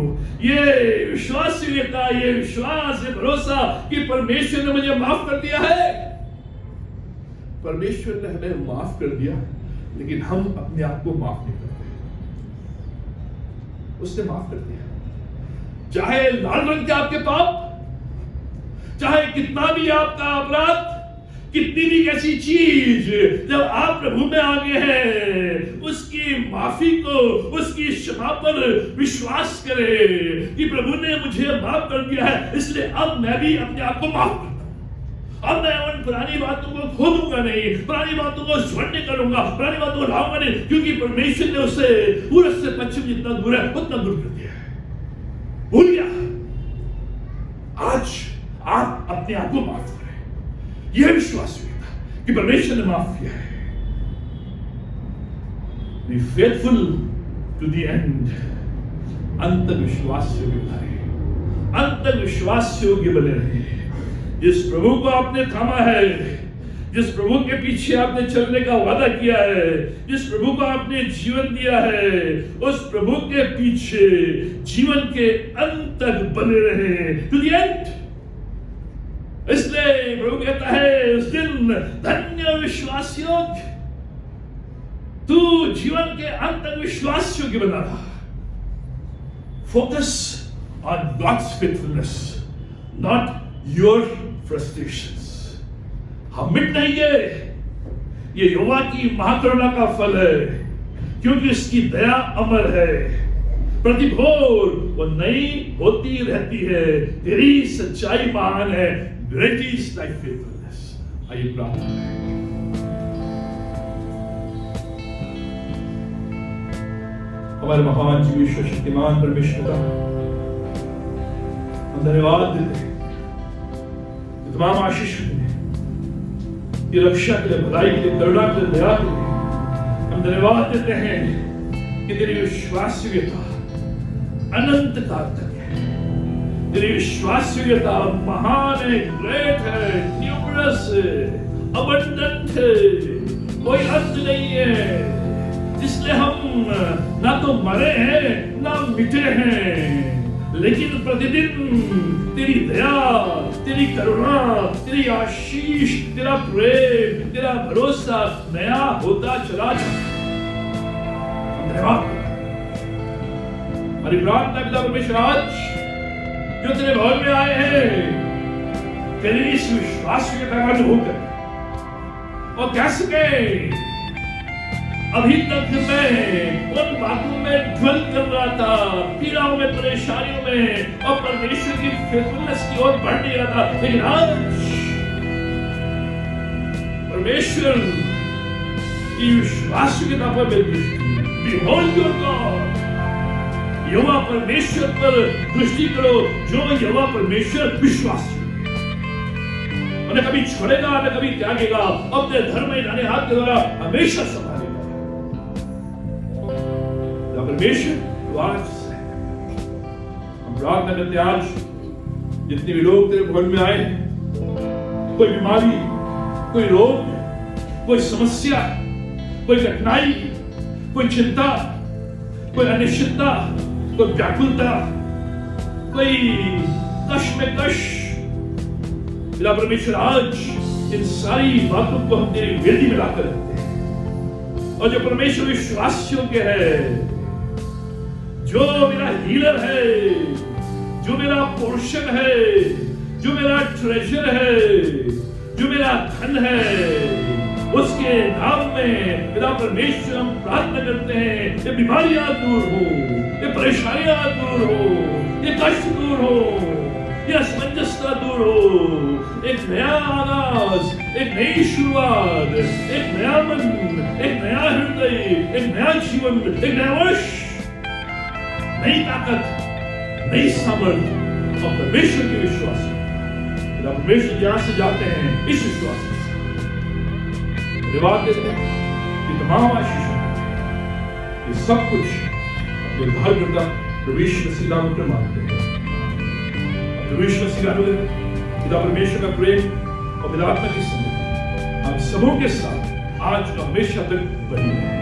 ये विश्वास योग्यता, ये विश्वास, ये भरोसा कि परमेश्वर ने मुझे माफ कर दिया है। परमेश्वर ने हमें माफ कर दिया, लेकिन हम अपने आप को माफ नहीं करते। उसने माफ कर दिया। चाहे लाल रंग के आपके पाप, चाहे कितना भी आपका अपराध, कितनी भी कैसी चीज, जब आप प्रभु में आ गए हैं, उसकी माफी को, उसकी क्षमा पर विश्वास करें कि प्रभु ने मुझे माफ कर दिया है, इसलिए अब मैं भी अपने आप को माफ करता हूं। अब मैं उन पुरानी बातों को खोदूंगा नहीं, पुरानी बातों को स्मरण नहीं करूंगा, पुरानी बातों को लाऊंगा नहीं, क्योंकि परमेश्वर ने उसे पूरब से पश्चिम जितना दूर है उतना दूर कर दिया है। भूल गया। आज आप अपने आप को माफ करें। यह विश्वास हुआ कि परमेश्वर ने माफ किया है। Be faithful to the end। अंत विश्वास योग्य बने, अंत विश्वास योग्य बने रहे। जिस प्रभु को आपने थामा है, जिस प्रभु के पीछे आपने चलने का वादा किया है, जिस प्रभु को आपने जीवन दिया है, उस प्रभु के पीछे जीवन के अंत तक बने रहे, टू द एंड। इसलिए प्रभु कहता है उस दिन, धन्य विश्वास योग्य, तू जीवन के अंत तक विश्वास योग्य बना रहा। Focus on God's faithfulness, not your frustrations. हम मिट नहीं गए। ये यहोवा की महाकरुणा का फल है, क्योंकि इसकी दया अमर है, प्रतिभोर वो नई होती रहती है। तेरी सच्चाई महान है, ग्रेट इज थाई फेथफुलनेस। आइए प्रार्थना करें। हमारे महान जीवित शक्तिमान परमेश्वर का हम धन्यवाद देते हैं, तमाम आशीष के लिए, ये रक्षा के लिए, भलाई के लिए, करुणा के लिए, दया के लिए हम धन्यवाद देते हैं कि तेरी विश्वास योग्यता अनंत काल तक है। तेरी विश्वास योग्यता महान है, ग्रेट है, न्यूमरस है, अबंडेंट है, कोई अंत नहीं है। इसलिए हम ना तो मरे हैं ना मिटे हैं, लेकिन प्रतिदिन तेरी दया, तेरी करुणा, तेरी आशीष, तेरा प्रेम, तेरा भरोसा नया होता चला जाता। हमारी प्रार्थना पिता परमेश्वर आज जो तेरे भवन में आए हैं, तेरे इस विश्वास के कारण होकर और कह सके अभी तक मैं उन बातों में ज्वल कर रहा था, पीड़ाओं में, परेशानियों में और परमेश्वर की फेथफुलनेस की ओर बढ़ नहीं रहा था, लेकिन आज परमेश्वर की विश्वास के नाम पर मेरी दृष्टि, behold your God, यहोवा परमेश्वर पर दृष्टि करो जो यहोवा परमेश्वर विश्वास न कभी छोड़ेगा न कभी त्यागेगा, अपने धर्म में दाहिने हाथ के द्वारा हमेशा संभालेगा। परमेश्वर आज हम प्रार्थना करते हैं, आज जितने भी लोग तेरे भवन में आए, कोई बीमारी, कोई रोग, कोई समस्या, कोई कठिनाई, कोई चिंता, कोई अनिश्चितता, कोई व्याकुलता, कोई कश्मकश, पिता परमेश्वर आज इन सारी बातों को हम तेरी वेदी में लाकर रखते हैं। और जो परमेश्वर विश्वासियों के है, जो मेरा हीलर है, जो मेरा पोर्शन है, जो मेरा ट्रेजर है, जो मेरा धन है, उसके नाम में पिता परमेश्वर हम प्रार्थना करते हैं, ये बीमारियां दूर हो, ये परेशानियां दूर हो, ये कष्ट दूर हो, ये असमंजसता दूर हो, एक नया आगाज, एक नई शुरुआत, एक नया मन, एक नया हृदय, एक नया जीवन, एक नया वर्ष, नई ताकत, नई सामर्थ्य और परमेश्वर के विश्वास। परमेश्वर जहां से जाते हैं इस विश्वास के साथ धन्यवाद देते हैं कि तमाम आशीष, ये सब कुछ अपने उद्धारकर्ता प्रभु यीशु मसीह नाम में मांगते हैं। प्रभु यीशु मसीह का अनुग्रह, पिता परमेश्वर का प्रेम और पिता आत्मा की संगति हम सबों के साथ आज और हमेशा तक बनी रहे।